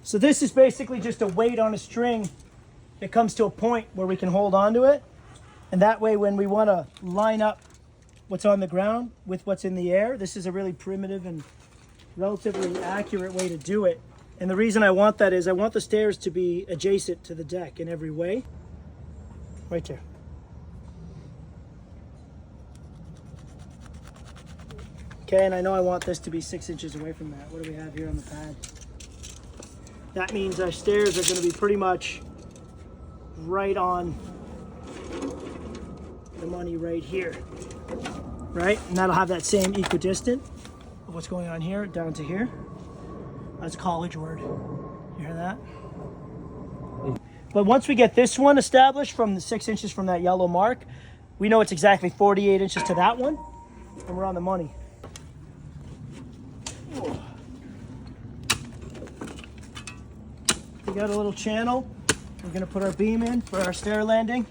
So this is basically just a weight on a string that comes to a point where we can hold on to it. And that way when we want to line up what's on the ground with what's in the air, this is a really primitive and relatively accurate way to do it. And the reason I want that is I want the stairs to be adjacent to the deck in every way. Right there. Okay, and I know I want this to be 6 inches away from that. What do we have here on the pad? That means our stairs are going to be pretty much right on the money right here, right? And that'll have that same equidistant of what's going on here down to here. That's a college word. You hear that? But once we get this one established from the 6 inches from that yellow mark, we know it's exactly 48 inches to that one, and we're on the money. We got a little channel. We're gonna put our beam in for our stair landing.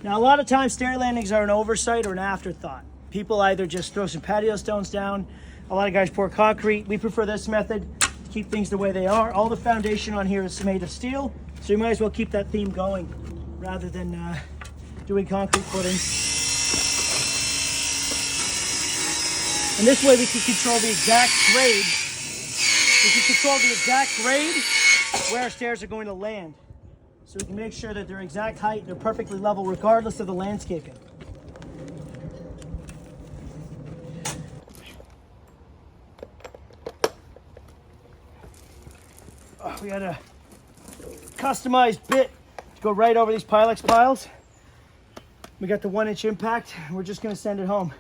Now, a lot of times stair landings are an oversight or an afterthought. People either just throw some patio stones down. A lot of guys pour concrete. We prefer this method to keep things the way they are. All the foundation on here is made of steel, so you might as well keep that theme going rather than doing concrete footings. And this way we can control the exact grade. We can control the exact grade where our stairs are going to land. So we can make sure that they're exact height, they're perfectly level regardless of the landscaping. We got a customized bit to go right over these Pylex piles. We got the 1 inch impact. We're just gonna send it home.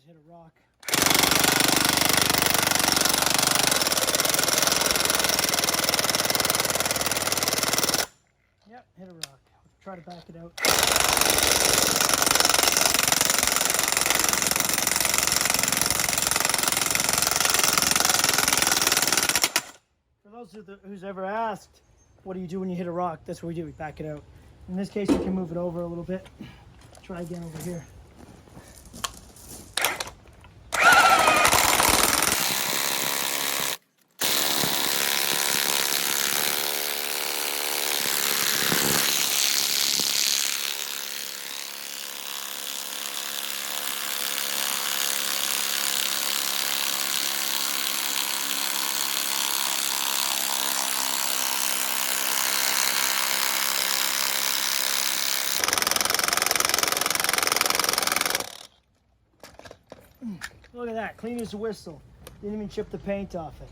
Hit a rock. Yep, hit a rock. Try to back it out. For those who's ever asked, what do you do when you hit a rock? That's what we do, we back it out. In this case, we can move it over a little bit. Try again over here. Look at that, clean as a whistle. Didn't even chip the paint off it.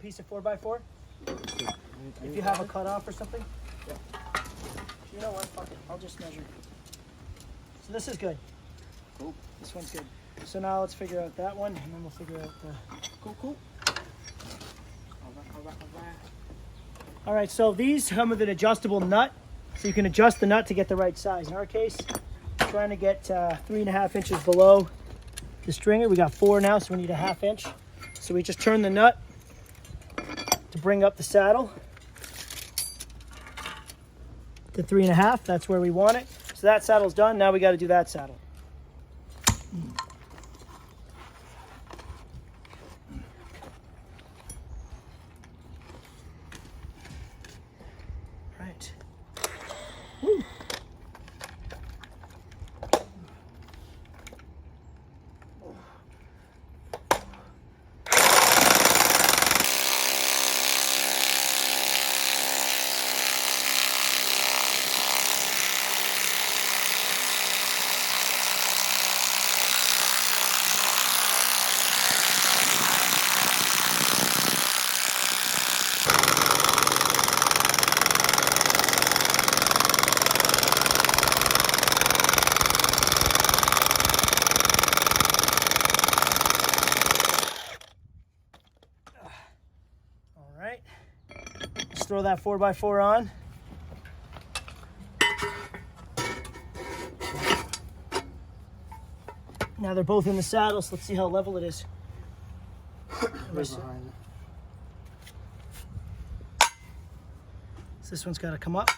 piece of 4x4? If you have a cutoff or something?
Yeah.
You know what? Fuck it. I'll just measure. So this is good.
Cool.
This one's good. So now let's figure out that one, and then we'll figure out the...
Cool.
All right, so these come with an adjustable nut, so you can adjust the nut to get the right size. In our case, we're trying to get 3.5 inches below the stringer. We got 4 now, so we need a 1/2 inch. So we just turn the nut to bring up the saddle to 3.5. That's where we want it. So that saddle's done. Now we got to do that saddle. Right. Woo. Throw that 4x4 on. Now they're both in the saddle, so let's see how level it is. So this one's got to come up.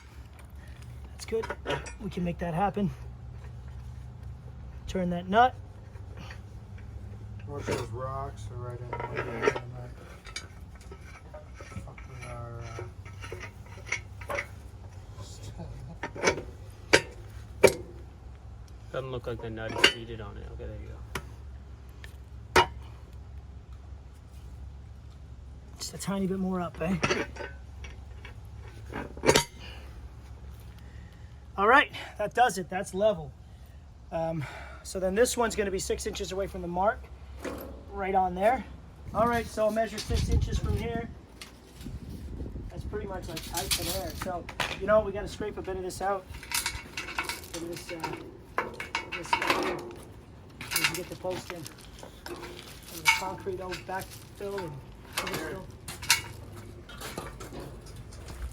That's good. We can make that happen. Turn that nut.
Watch those rocks are right in there.
Doesn't look like the nut is seated on it. Okay, there you go.
Just a tiny bit more up, eh? All right, that does it. That's level. So then this one's going to be 6 inches away from the mark, right on there. All right, so I'll measure 6 inches from here. That's pretty much like tight to there. So, you know, we got to scrape a bit of this out. Bit of this stuff here. So we can get the post in. And the concrete over backfill and overfill.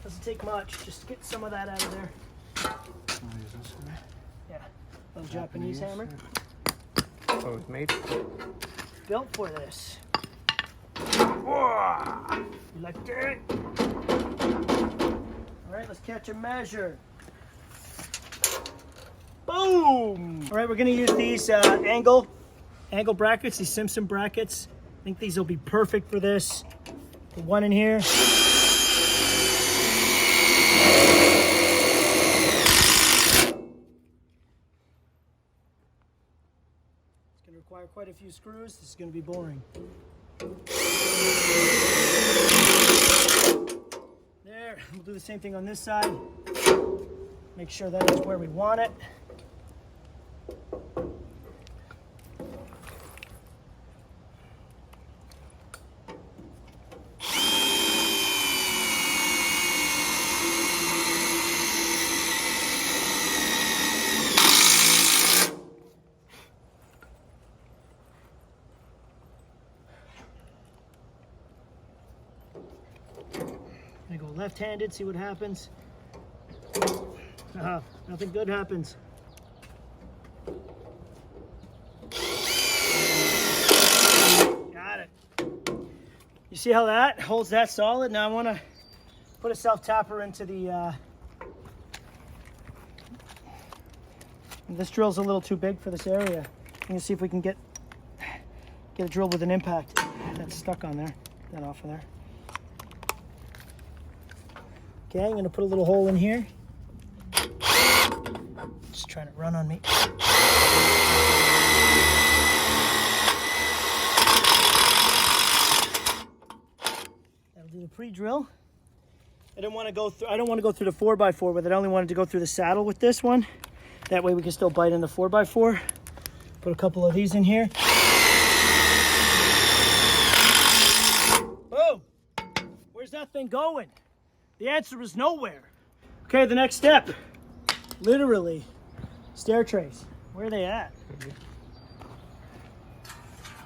Doesn't take much. Just get some of that out of there. Yeah, a little Japanese hammer.
Oh, it's made?
Built for this. You like that? All right, let's catch a measure. Boom! All right, we're gonna use these angle brackets, these Simpson brackets. I think these will be perfect for this. Put one in here. Require quite a few screws. This is going to be boring. There, we'll do the same thing on this side. Make sure that is where we want it. I go left-handed, see what happens. Nothing good happens. Got it. You see how that holds that solid? Now I want to put a self-tapper into the... This drill's a little too big for this area. I'm going to see if we can get it drilled with an impact. That's stuck on there. Get that off of there. Okay, I'm going to put a little hole in here. Just trying to run on me. That'll do the pre-drill. I don't want to go through the 4x4 with it. I only wanted to go through the saddle with this one. That way we can still bite in the 4x4. Put a couple of these in here. Boom! thing going? The answer is nowhere. Okay, the next step. Literally, stair trays. Where are they at?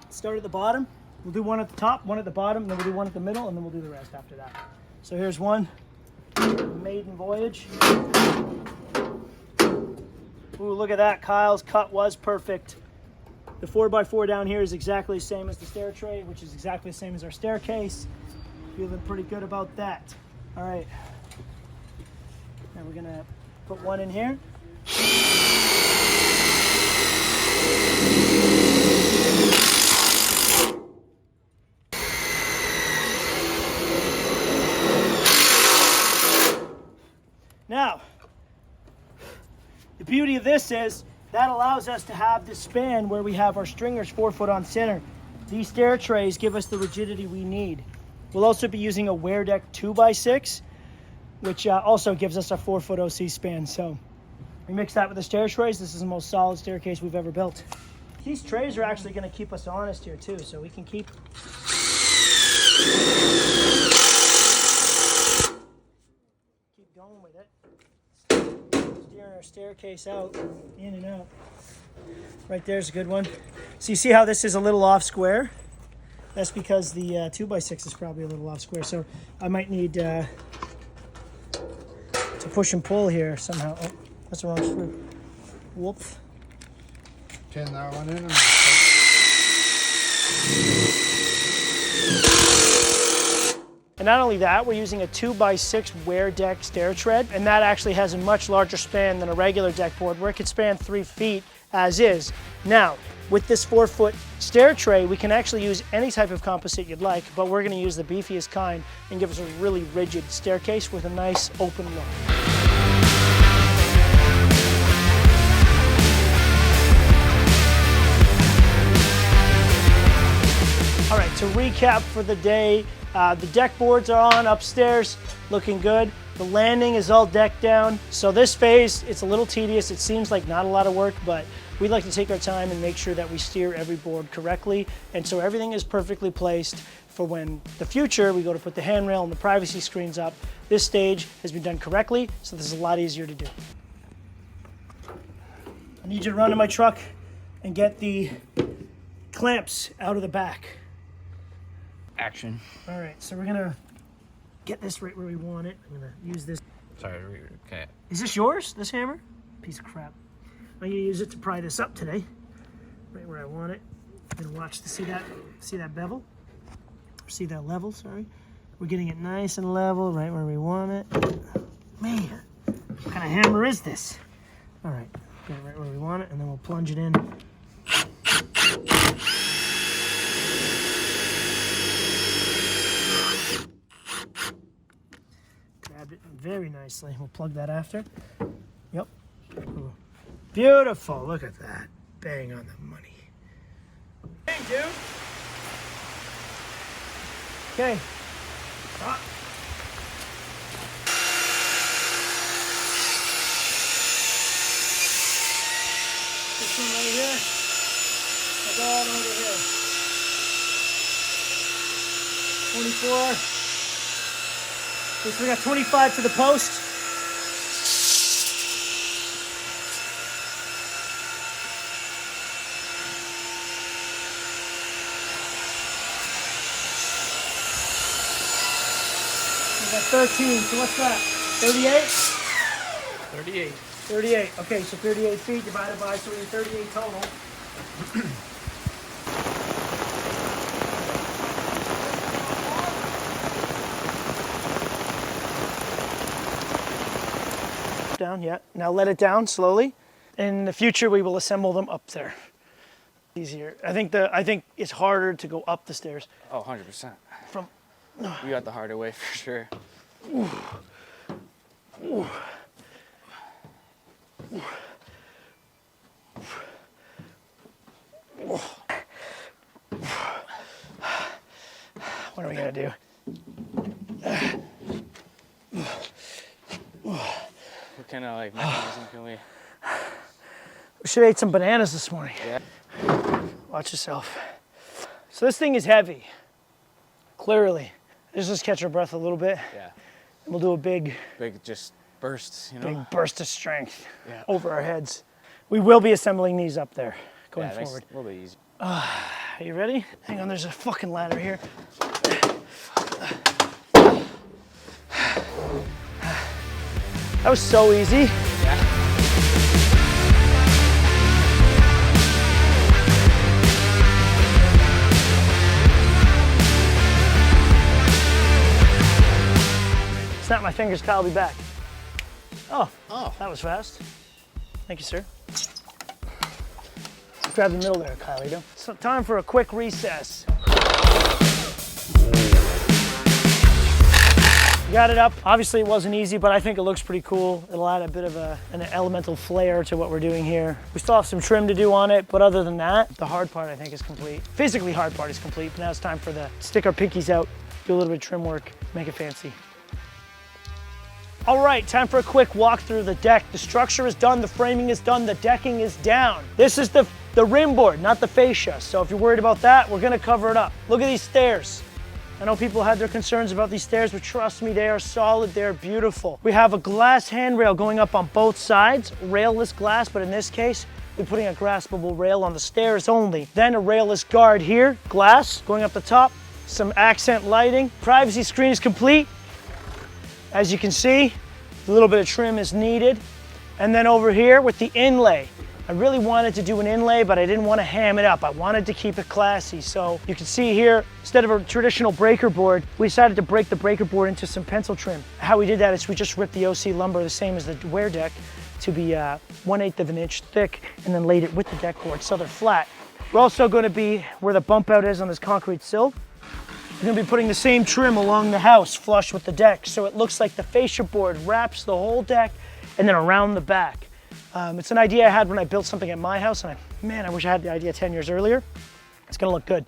Start at the bottom. We'll do one at the top, one at the bottom, and then we'll do one at the middle, and then we'll do the rest after that. So here's one. Maiden voyage. Ooh, look at that. Kyle's cut was perfect. The 4x4 down here is exactly the same as the stair tray, which is exactly the same as our staircase. Feeling pretty good about that. All right. Now we're gonna put one in here. Now, the beauty of this is that allows us to have this span where we have our stringers 4 foot on center. These stair trays give us the rigidity we need. We'll also be using a Weardeck 2x6, which also gives us a 4 foot OC span. So we mix that with the stair trays. This is the most solid staircase we've ever built. These trays are actually going to keep us honest here too, so we can keep going with it. Steering our staircase out, in and out. Right there's a good one. So you see how this is a little off square? That's because the 2x6 is probably a little off square. So I might need to push and pull here somehow. Oh, that's the wrong screw. Whoop.
Pin that one in.
And not only that, we're using a 2x6 Weardeck stair tread, and that actually has a much larger span than a regular deck board, where it could span 3 feet as is. Now, with this 4 foot stair tray, we can actually use any type of composite you'd like, but we're gonna use the beefiest kind and give us a really rigid staircase with a nice open look. All right, to recap for the day, the deck boards are on upstairs, looking good. The landing is all decked down. So this phase, it's a little tedious. It seems like not a lot of work, but we like to take our time and make sure that we steer every board correctly. And so everything is perfectly placed for when the future, we go to put the handrail and the privacy screens up. This stage has been done correctly, so this is a lot easier to do. I need you to run to my truck and get the clamps out of the back.
Action.
All right, so we're gonna get this right where we want it. I'm gonna use this.
Sorry, okay.
Is this yours, this hammer? Piece of crap. I'm gonna use it to pry this up today, right where I want it. I'm gonna watch to see that bevel, see that level, sorry. We're getting it nice and level, right where we want it. Man, what kind of hammer is this? All right, get it right where we want it, and then we'll plunge it in. Grabbed it very nicely. We'll plug that after. Yep. Ooh. Beautiful. Look at that. Bang on the money. Bang, dude. Okay. Up. This one right here. I'll go all the way to here. 24. Okay, so we got 25 to the post. We got 13, so what's that? 38?
38.
38, okay, so 38 feet divided by, so we need 38 total. Down, yeah. Now let it down slowly. In the future, we will assemble them up there. Easier. I think it's harder to go up the stairs.
Oh, 100%.
From.
We got the harder way for sure.
Ooh. Ooh. What are we gonna do?
What kind of like mechanism can we?
We should have ate some bananas this morning.
Yeah.
Watch yourself. So this thing is heavy, clearly. Just catch our breath a little bit.
Yeah.
And we'll do a big
Just bursts, you know?
big burst of strength
Yeah.
over our heads. We will be assembling these up there going
Yeah,
forward.
a little bit easy.
Are you ready? Hang on, there's a fucking ladder here. That was so easy.
Yeah.
Snap my fingers, Kyle will be back. Oh,
Oh.
that was fast. Thank you, sir. Grab the middle there, Kyle, you know. So time for a quick recess. Got it up. Obviously it wasn't easy, but I think it looks pretty cool. It'll add a bit of an elemental flair to what we're doing here. We still have some trim to do on it, but other than that, the hard part I think is complete. Physically hard part is complete, but now it's time for the stick our pinkies out, do a little bit of trim work, make it fancy. All right, time for a quick walk through the deck. The structure is done, the framing is done, the decking is down. This is the rim board, not the fascia. So if you're worried about that, we're gonna cover it up. Look at these stairs. I know people had their concerns about these stairs, but trust me, they are solid, they're beautiful. We have a glass handrail going up on both sides, railless glass, but in this case, we're putting a graspable rail on the stairs only. Then a railless guard here, glass going up the top, some accent lighting. Privacy screen is complete. As you can see, a little bit of trim is needed. And then over here with the inlay, I really wanted to do an inlay, but I didn't want to ham it up. I wanted to keep it classy. So you can see here, instead of a traditional breaker board, we decided to break the breaker board into some pencil trim. How we did that is we just ripped the OC lumber, the same as the Weardeck, to be 1/8 of an inch thick, and then laid it with the deck board so they're flat. We're also going to be, where the bump out is on this concrete sill, we're going to be putting the same trim along the house, flush with the deck, so it looks like the fascia board wraps the whole deck and then around the back. It's an idea I had when I built something at my house, and man, I wish I had the idea 10 years earlier. It's going to look good.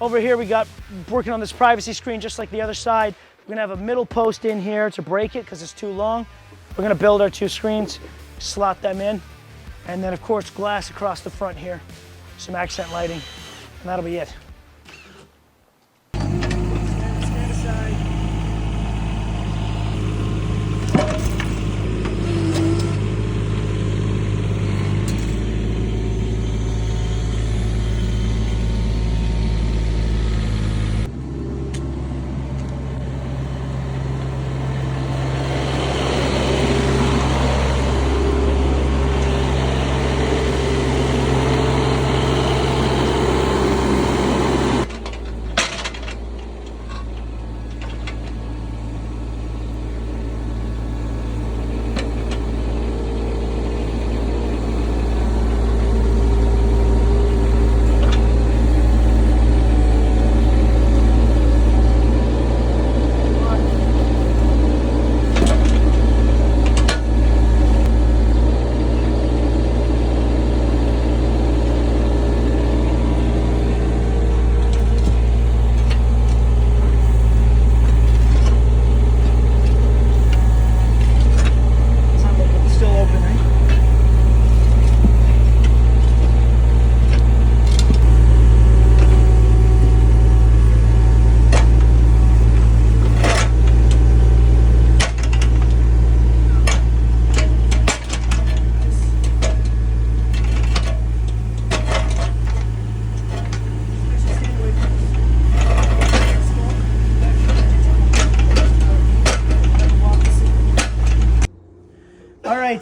Over here, we got working on this privacy screen just like the other side. We're going to have a middle post in here to break it because it's too long. We're going to build our two screens, slot them in, and then, of course, glass across the front here, some accent lighting, and that'll be it. Stand aside.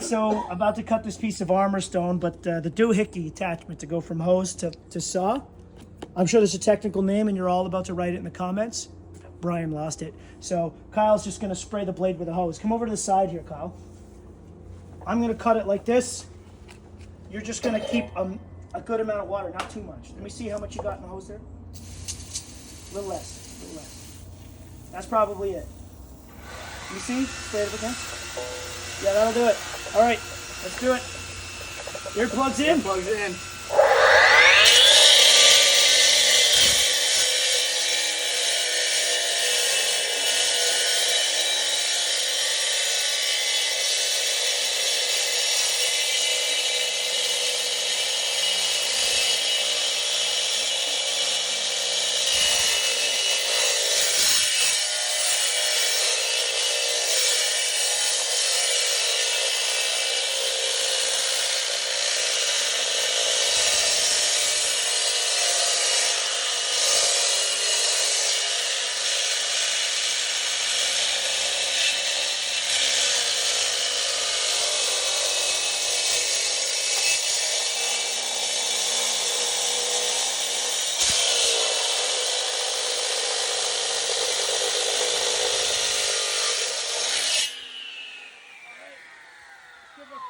So about to cut this piece of armor stone, but the doohickey attachment to go from hose to saw. I'm sure there's a technical name and you're all about to write it in the comments. Brian lost it. So Kyle's just gonna spray the blade with a hose. Come over to the side here, Kyle. I'm gonna cut it like this. You're just gonna keep a good amount of water, not too much. Let me see how much you got in the hose there. A little less, a little less. That's probably it. You see? Spray it up again. Yeah, that'll do it. All right, let's do it. Earplugs in.
Earplugs in.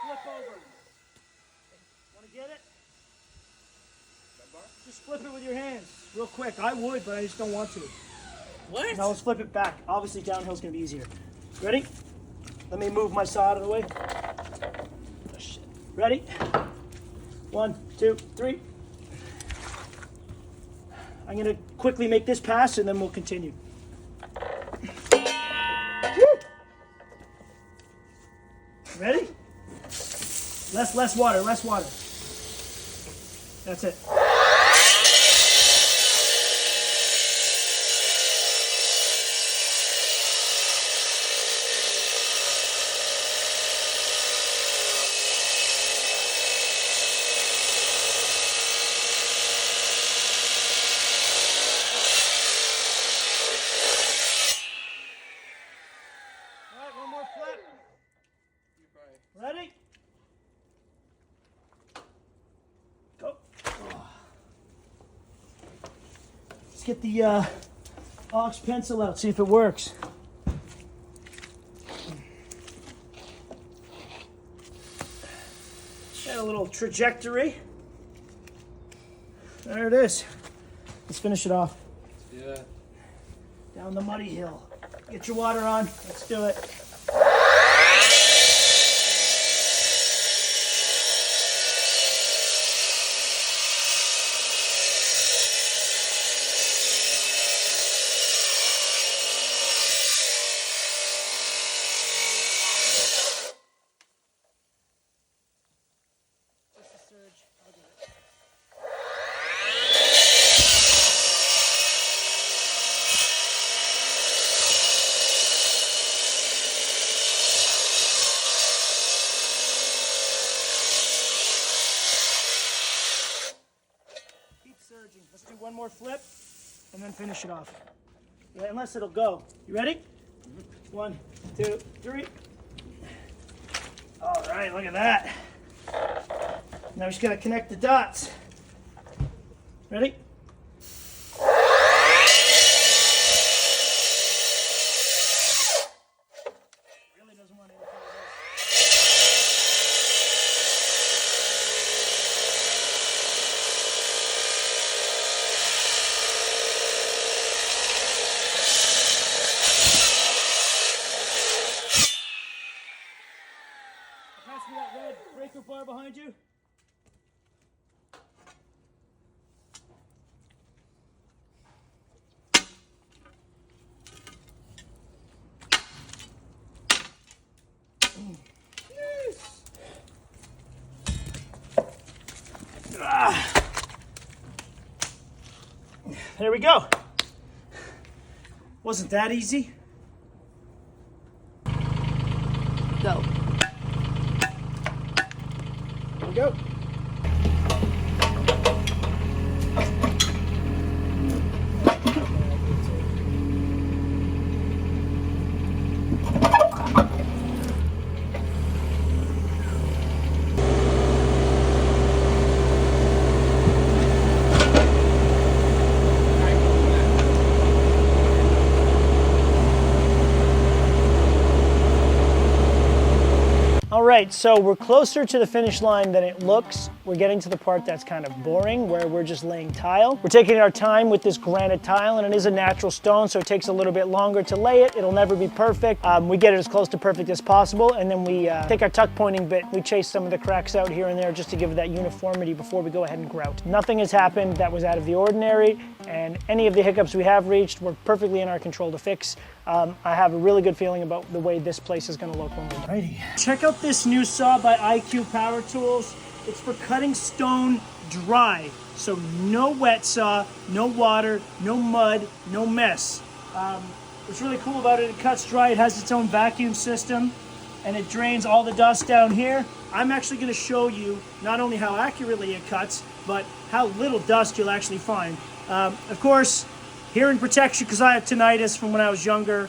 flip over. Want to get it? Just flip it with your hands, real quick. I would, but I just don't want to.
What?
Now let's flip it back. Obviously, downhill's gonna be easier. Ready? Let me move my saw out of the way. Oh, shit. Ready? 1, 2, 3. I'm gonna quickly make this pass, and then we'll continue. Ready? Less water, less water. That's it. All right, one more flip. Ready? Go. Let's get the ox pencil out, see if it works. Got a little trajectory. There it is. Let's finish it off.
Yeah.
Down the muddy hill. Get your water on. Let's do it. Just a surge. I'll do it. Keep surging. Let's do one more flip and then finish it off. Yeah, unless it'll go. You ready? 1, 2, 3. All right, look at that. Now we just gotta connect the dots. Ready? Really doesn't want to irritate this. Pass me that red breaker bar behind you. There we go. Wasn't that easy?
Go.
Here we go. All right, so we're closer to the finish line than it looks. We're getting to the part that's kind of boring, where we're just laying tile. We're taking our time with this granite tile, and it is a natural stone, so it takes a little bit longer to lay it. It'll never be perfect. We get it as close to perfect as possible, and then we take our tuck pointing bit. We chase some of the cracks out here and there just to give it that uniformity before we go ahead and grout. Nothing has happened that was out of the ordinary, and any of the hiccups we have reached, we're perfectly in our control to fix. I have a really good feeling about the way this place is going to look when we're done. Alrighty. Check out this new saw by IQ Power Tools. It's for cutting stone dry. So no wet saw, no water, no mud, no mess. What's really cool about it, it cuts dry. It has its own vacuum system, and it drains all the dust down here. I'm actually going to show you not only how accurately it cuts, but how little dust you'll actually find. Of course, hearing protection, because I have tinnitus from when I was younger.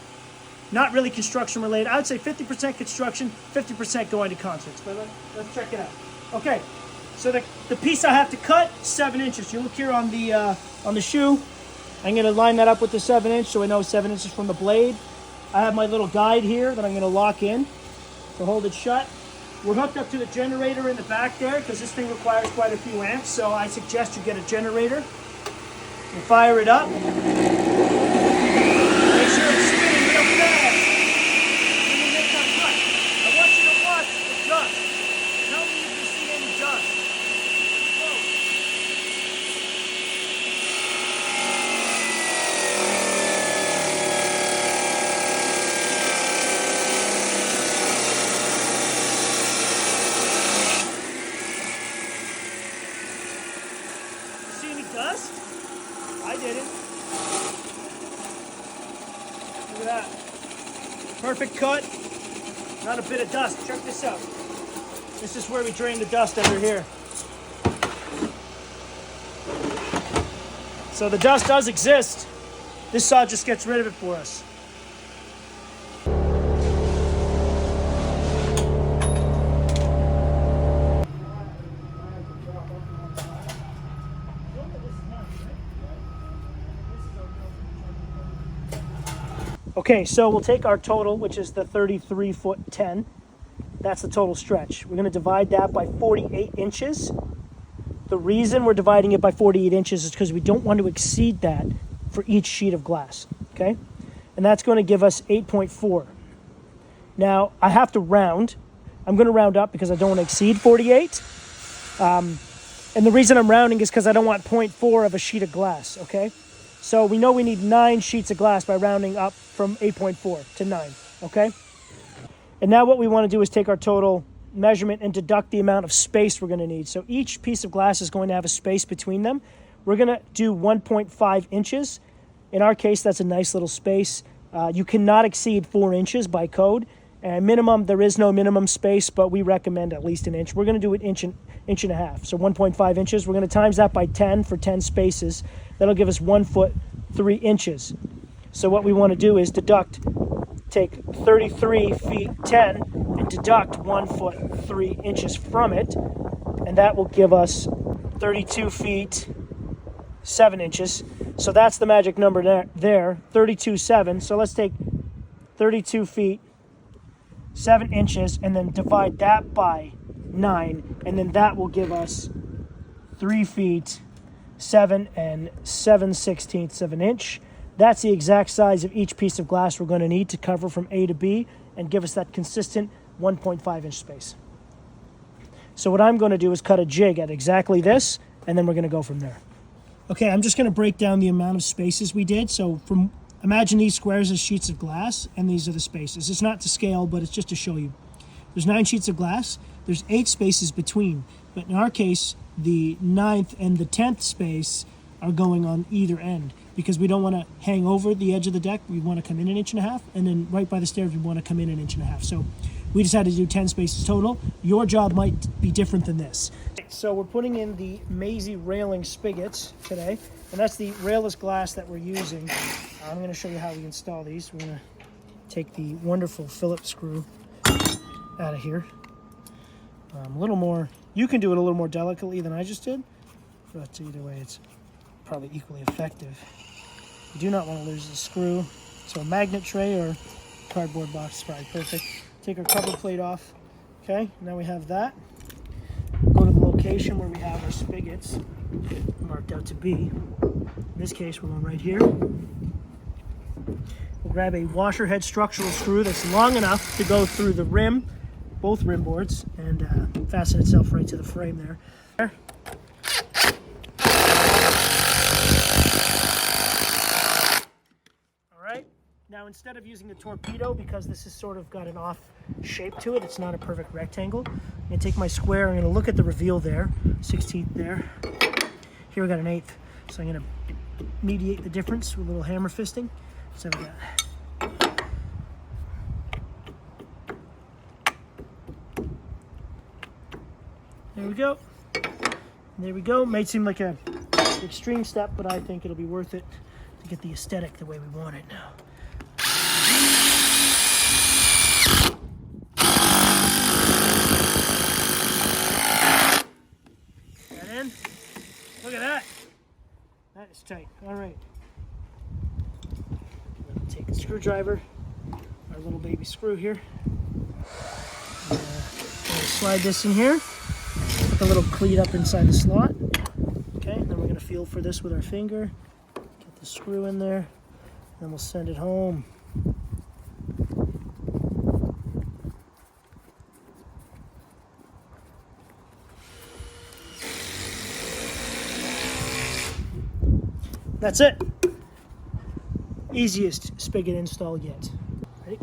Not really construction related. I would say 50% construction, 50% going to concerts. But let's check it out. Okay, so the piece I have to cut, 7 inches. You look here on the shoe. I'm going to line that up with the 7 inch so I know 7 inches from the blade. I have my little guide here that I'm going to lock in to hold it shut. We're hooked up to the generator in the back there because this thing requires quite a few amps, so I suggest you get a generator. We'll fire it up. Make sure it's spinning real fast. When you make that cut, I want you to watch the dust. Tell me if you see any dust. Whoa. See any dust? I didn't. Look at that. Perfect cut. Not a bit of dust. Check this out. This is where we drain the dust under here. So the dust does exist. This saw just gets rid of it for us. Okay, so we'll take our total, which is the 33 foot 10. That's the total stretch. We're going to divide that by 48 inches. The reason we're dividing it by 48 inches is because we don't want to exceed that for each sheet of glass, okay? And that's going to give us 8.4. Now, I have to round. I'm going to round up because I don't want to exceed 48. And the reason I'm rounding is because I don't want 0.4 of a sheet of glass, okay? So we know we need 9 sheets of glass by rounding up from 8.4 to 9, okay? And now what we want to do is take our total measurement and deduct the amount of space we're going to need. So each piece of glass is going to have a space between them. We're going to do 1.5 inches. In our case, that's a nice little space. You cannot exceed 4 inches by code. And minimum, there is no minimum space, but we recommend at least an inch. We're going to do an inch and a half, so 1.5 inches. We're going to times that by 10 for 10 spaces. That'll give us 1 foot 3 inches. So what we want to do is take 33 feet 10 and deduct 1 foot 3 inches from it, and that will give us 32 feet 7 inches. So that's the magic number there, 32.7. So let's take 32 feet 7 inches and then divide that by 9, and then that will give us 3 feet 7 and 7/16 of an inch. That's the exact size of each piece of glass we're going to need to cover from A to B and give us that consistent 1.5 inch space. So what I'm going to do is cut a jig at exactly this, and then we're going to go from there. Okay, I'm just going to break down the amount of spaces we did. So imagine these squares as sheets of glass, and these are the spaces. It's not to scale, but it's just to show you. There's 9 sheets of glass. There's 8 spaces between, but in our case, the 9th and the 10th space are going on either end because we don't want to hang over the edge of the deck. We want to come in an inch and a half, and then right by the stairs, we want to come in an inch and a half. So we decided to do 10 spaces total. Your job might be different than this. So we're putting in the Maisey railing spigots today, and that's the railless glass that we're using. I'm going to show you how we install these. We're going to take the wonderful Phillips screw out of here. A little more, you can do it a little more delicately than I just did, but either way it's probably equally effective. You do not want to lose the screw, so a magnet tray or cardboard box is probably perfect. Take our cover plate off. Okay, now we have that. Go to the location where we have our spigots marked out to be. In this case, we're going right here. We'll grab a washer head structural screw that's long enough to go through the rim, both rim boards, and fasten itself right to the frame there. All right, now instead of using the torpedo, because this has sort of got an off shape to it, it's not a perfect rectangle, I'm going to take my square, I'm going to look at the reveal there, 16th there. Here we got an 1/8, so I'm going to mediate the difference with a little hammer fisting. So we got there we go. There we go. Might seem like an extreme step, but I think it'll be worth it to get the aesthetic the way we want it now. That in. Look at that. That is tight. All right. Take a screwdriver, our little baby screw here. slide this in here. Put the little cleat up inside the slot. Okay, then we're gonna feel for this with our finger. Get the screw in there. Then we'll send it home. That's it. Easiest spigot install yet. Ready?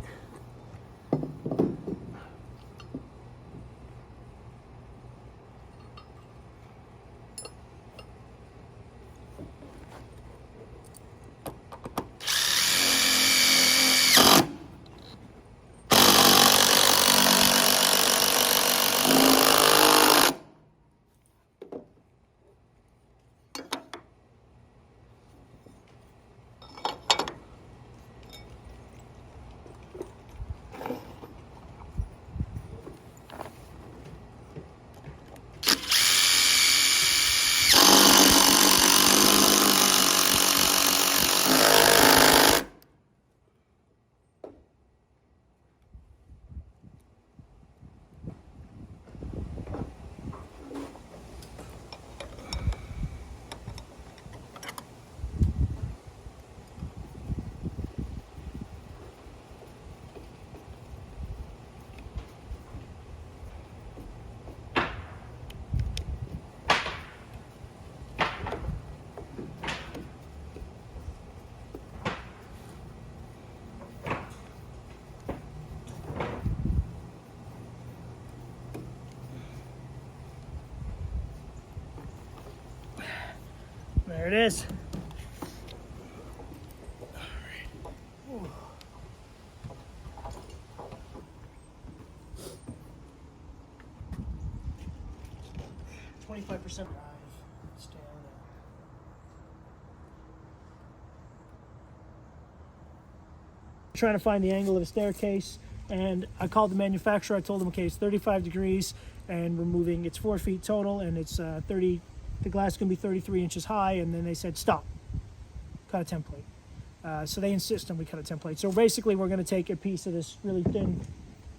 There it is. All right. 25% drive. Stair. Trying to find the angle of the staircase, and I called the manufacturer. I told them, okay, it's 35 degrees, and we're moving. It's 4 feet total, and it's 30. The glass is going to be 33 inches high, and then they said, stop, cut a template. So they insist on we cut a template. So basically, we're going to take a piece of this really thin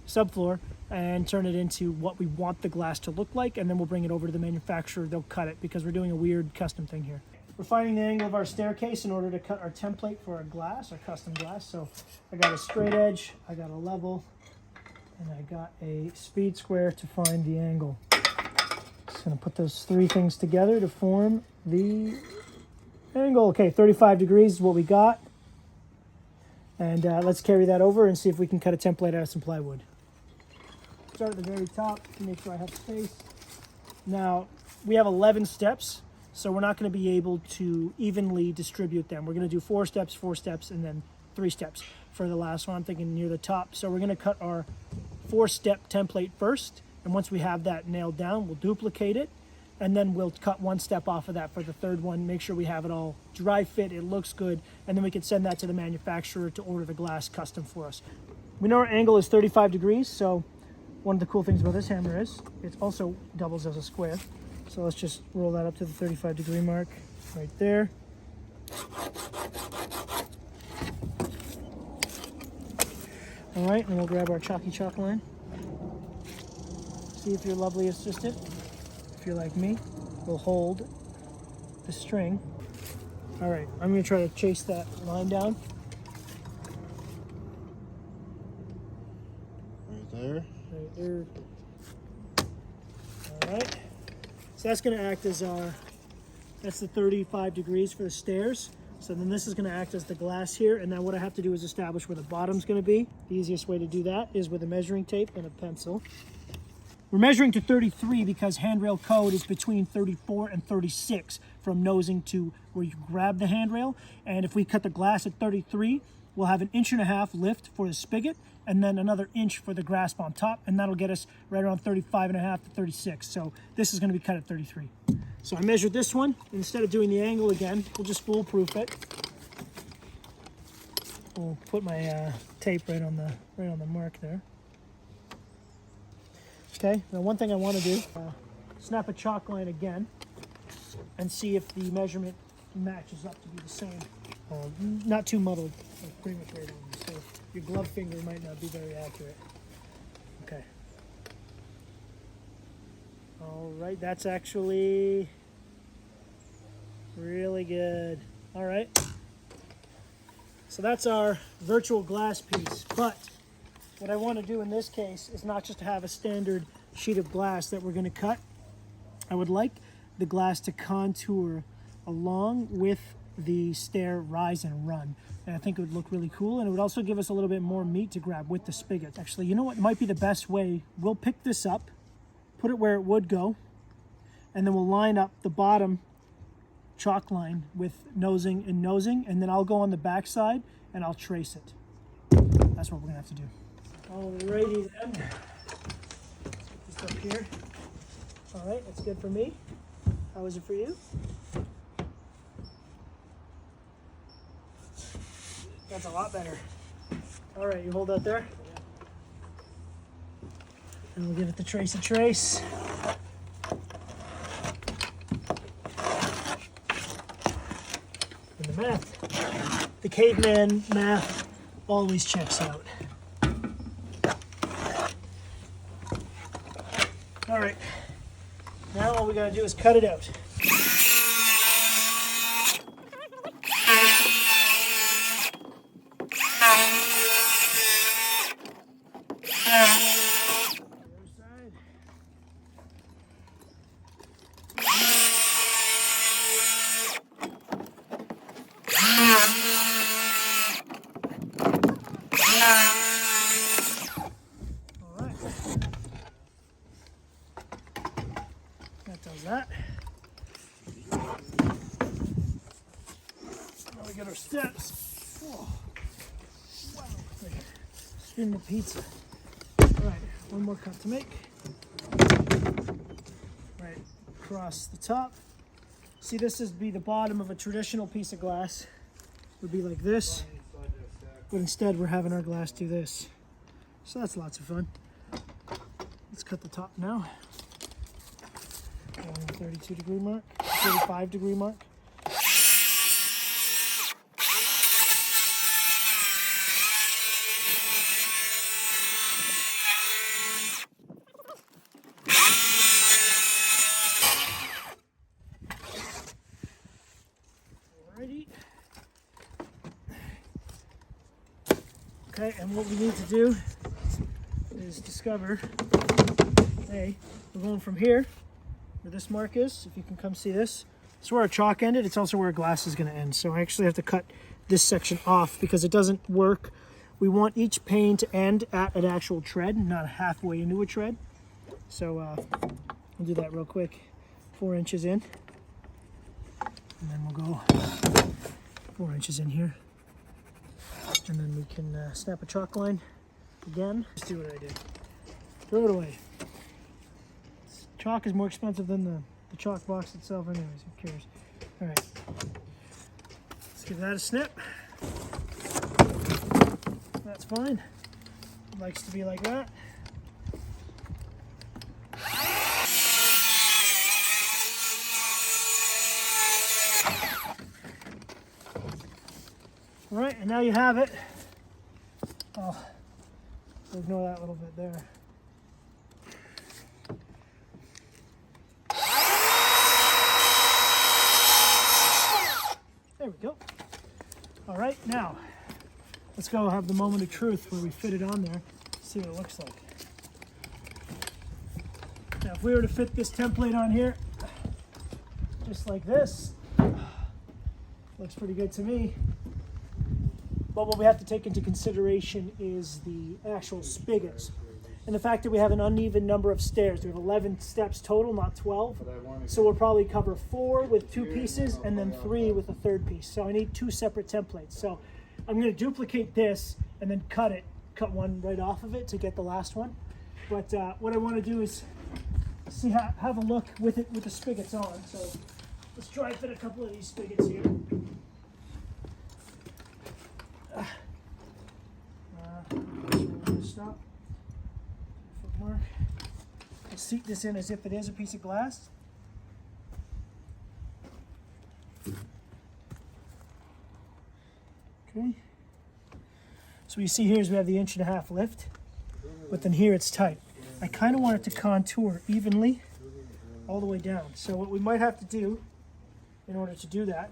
subfloor and turn it into what we want the glass to look like, and then we'll bring it over to the manufacturer. They'll cut it because we're doing a weird custom thing here. We're finding the angle of our staircase in order to cut our template for our glass, our custom glass. So I got a straight edge, I got a level, and I got a speed square to find the angle. Just gonna put those three things together to form the angle. Okay, 35 degrees is what we got. And let's carry that over and see if we can cut a template out of some plywood. Start at the very top to make sure I have space. Now, we have 11 steps, so we're not gonna be able to evenly distribute them. We're gonna do 4 steps, and then 3 steps for the last one. I'm thinking near the top. So we're gonna cut our 4-step template first. And once we have that nailed down, we'll duplicate it, and then we'll cut 1 step off of that for the third one, make sure we have it all dry fit, it looks good, and then we can send that to the manufacturer to order the glass custom for us. We know our angle is 35 degrees, so one of the cool things about this hammer is it also doubles as a square. So let's just roll that up to the 35 degree mark right there. All right, and we'll grab our chalky chalk line. See if your lovely assistant, if you're like me, will hold the string. All right, I'm gonna try to chase that line down.
Right there.
Right there. All right, so that's gonna act as our, that's the 35 degrees for the stairs. So then this is gonna act as the glass here, and now what I have to do is establish where the bottom's gonna be. The easiest way to do that is with a measuring tape and a pencil. We're measuring to 33 because handrail code is between 34 and 36 from nosing to where you grab the handrail. And if we cut the glass at 33, we'll have 1.5 inch lift for the spigot and then another inch for the grasp on top, and that'll get us right around 35.5 to 36. So this is going to be cut at 33. So I measured this one. Instead of doing the angle again, we'll just foolproof it. We'll put my tape right on the mark there. Okay, now one thing I want to do, snap a chalk line again and see if the measurement matches up to be the same. Not too muddled, like pretty much right on. So your glove finger might not be very accurate. Okay. All right, that's actually really good. All right. So that's our virtual glass piece. But what I want to do in this case is not just to have a standard sheet of glass that we're going to cut. I would like the glass to contour along with the stair rise and run. And I think it would look really cool, and it would also give us a little bit more meat to grab with the spigot. Actually, you know what might be the best way? We'll pick this up, put it where it would go, and then we'll line up the bottom chalk line with nosing and nosing, and then I'll go on the back side and I'll trace it. That's what we're gonna have to do. Alrighty then. Let's put this up here. All right, that's good for me. How is it for you? That's a lot better. All right, you hold that there. And we'll give it the tracey trace. And the math, the caveman math always checks out. All right, now all we gotta do is cut it out. That does that. Now we got our steps. Oh, wow. Spin the pizza. All right, one more cut to make. Right, across the top. See, this is be the bottom of a traditional piece of glass. Would be like this, but instead we're having our glass do this. So that's lots of fun. Let's cut the top now. 32-degree mark, 35-degree mark. Alrighty. Okay, and what we need to do is discover, hey, we're going from here, where this mark is, if you can come see this. It's where our chalk ended, it's also where our glass is going to end. So I actually have to cut this section off because it doesn't work. We want each pane to end at an actual tread, not halfway into a tread. So we'll do that real quick. 4 inches in. And then we'll go 4 inches in here. And then we can snap a chalk line again. Just do what I did. Throw it away. Chalk is more expensive than the chalk box itself anyways, who cares? All right, let's give that a snip. That's fine. It likes to be like that. All right, and now you have it. Oh, ignore that little bit there. There we go. All right, now let's go have the moment of truth where we fit it on there, see what it looks like. Now, if we were to fit this template on here, just like this, looks pretty good to me. But what we have to take into consideration is the actual spigots. And the fact that we have an uneven number of stairs. We have 11 steps total, not 12. So we'll probably cover 4 with 2 pieces and then 3 with a 3rd piece. So I need 2 separate templates. So I'm going to duplicate this and then cut one right off of it to get the last one. But what I want to do is see have a look with the spigots on. So let's try and fit a couple of these spigots here. Stop. Footmark. I'll seat this in as if it is a piece of glass. Okay. So what you see here is we have the 1.5 inch lift, but then here it's tight. I kind of want it to contour evenly all the way down. So what we might have to do in order to do that,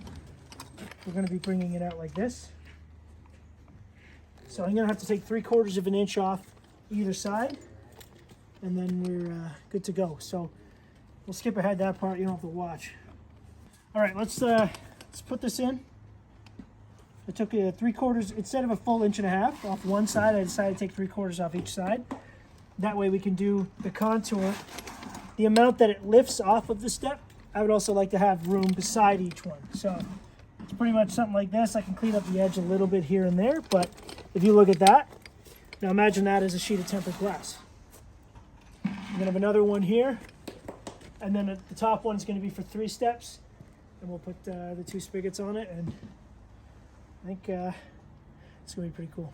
we're going to be bringing it out like this. So I'm going to have to take 3/4 of an inch off either side, and then we're good to go. So we'll skip ahead that part. You don't have to watch. All right, let's put this in. I took 3/4 instead of a full 1.5 inches off one side. I decided to take 3/4 off each side. That way we can do the contour. The amount that it lifts off of the step, I would also like to have room beside each one. So it's pretty much something like this. I can clean up the edge a little bit here and there, but if you look at that, now imagine that as a sheet of tempered glass. I'm gonna have another one here, and then the top one's gonna be for 3 steps, and we'll put the 2 spigots on it, and I think it's gonna be pretty cool.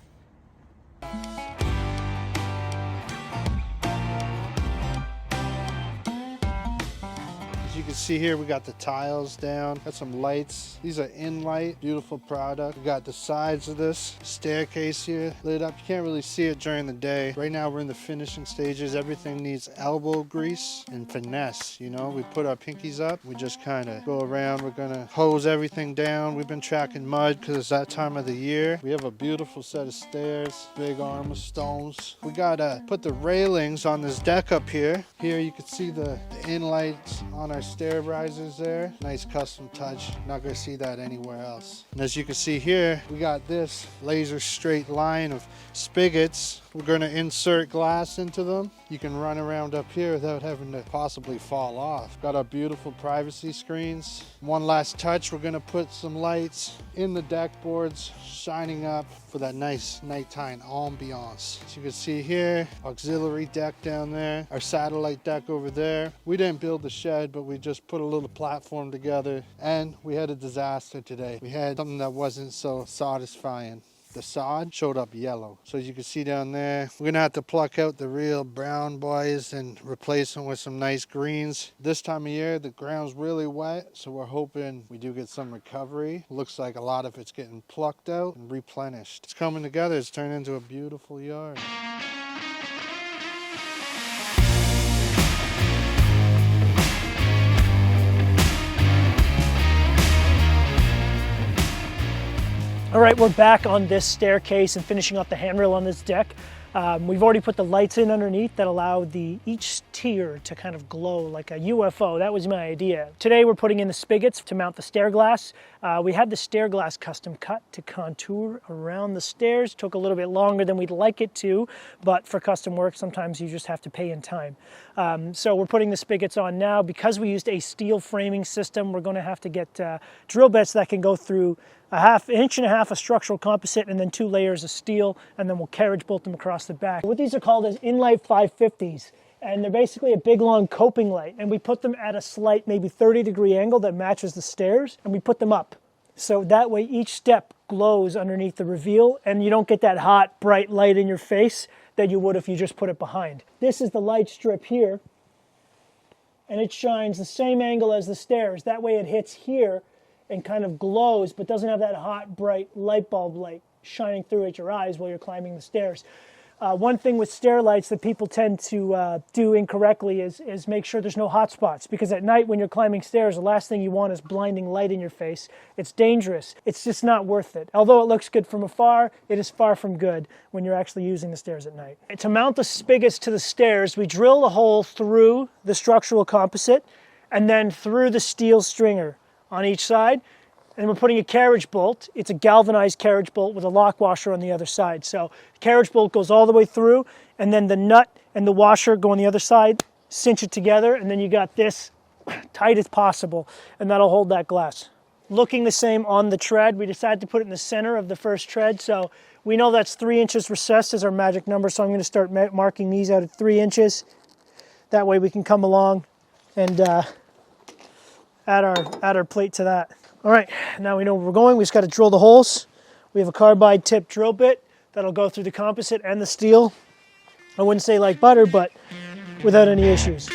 As you can see here, we got the tiles down, got some lights. These are in-light, beautiful product. We got the sides of this staircase here lit up. You can't really see it during the day. Right now we're in the finishing stages. Everything needs elbow grease and finesse, you know. We put our pinkies up, we just kind of go around. We're gonna hose everything down. We've been tracking mud because it's that time of the year. We have a beautiful set of stairs, big armor stones. We gotta put the railings on this deck up here. Here you can see the in-lights on our stair risers there. Nice custom touch. Not gonna see that anywhere else. And as you can see here, we got this laser straight line of spigots. We're gonna insert glass into them. You can run around up here without having to possibly fall off. Got our beautiful privacy screens. One last touch, we're gonna put some lights in the deck boards, shining up for that nice nighttime ambiance. As you can see here, auxiliary deck down there, our satellite deck over there. We didn't build the shed, but we just put a little platform together, and we had a disaster today. We had something that wasn't so satisfying. The sod showed up yellow. So as you can see down there, we're gonna have to pluck out the real brown boys and replace them with some nice greens. This time of year, the ground's really wet, so we're hoping we do get some recovery. Looks like a lot of it's getting plucked out and replenished. It's coming together. It's turned into a beautiful yard.
All right, we're back on this staircase and finishing off the handrail on this deck. We've already put the lights in underneath that allow each tier to kind of glow like a UFO. That was my idea. Today we're putting in the spigots to mount the stair glass. We had the stair glass custom cut to contour around the stairs. Took a little bit longer than we'd like it to, but for custom work, sometimes you just have to pay in time. So we're putting the spigots on now. Because we used a steel framing system, we're gonna have to get drill bits that can go through a 1.5 inches of structural composite and then 2 layers of steel, and then we'll carriage bolt them across the back. What these are called is Inlight 550s, and they're basically a big long coping light, and we put them at a slight maybe 30-degree angle that matches the stairs, and we put them up. So that way each step glows underneath the reveal, and you don't get that hot, bright light in your face that you would if you just put it behind. This is the light strip here, and it shines the same angle as the stairs. That way it hits here and kind of glows, but doesn't have that hot, bright light bulb light shining through at your eyes while you're climbing the stairs. One thing with stair lights that people tend to do incorrectly is make sure there's no hot spots, because at night when you're climbing stairs, the last thing you want is blinding light in your face. It's dangerous. It's just not worth it. Although it looks good from afar, it is far from good when you're actually using the stairs at night. To mount the spigots to the stairs, we drill a hole through the structural composite and then through the steel stringer on each side, and we're putting a carriage bolt. It's a galvanized carriage bolt with a lock washer on the other side. So the carriage bolt goes all the way through, and then the nut and the washer go on the other side, cinch it together, and then you got this tight as possible, and that'll hold that glass. Looking the same on the tread, we decided to put it in the center of the first tread, so we know that's 3 inches recessed is our magic number, so I'm going to start marking these out at 3 inches. That way we can come along and add our plate to that. All right, now we know where we're going. We just got to drill the holes. We have a carbide tip drill bit that'll go through the composite and the steel. I wouldn't say like butter, but without any issues.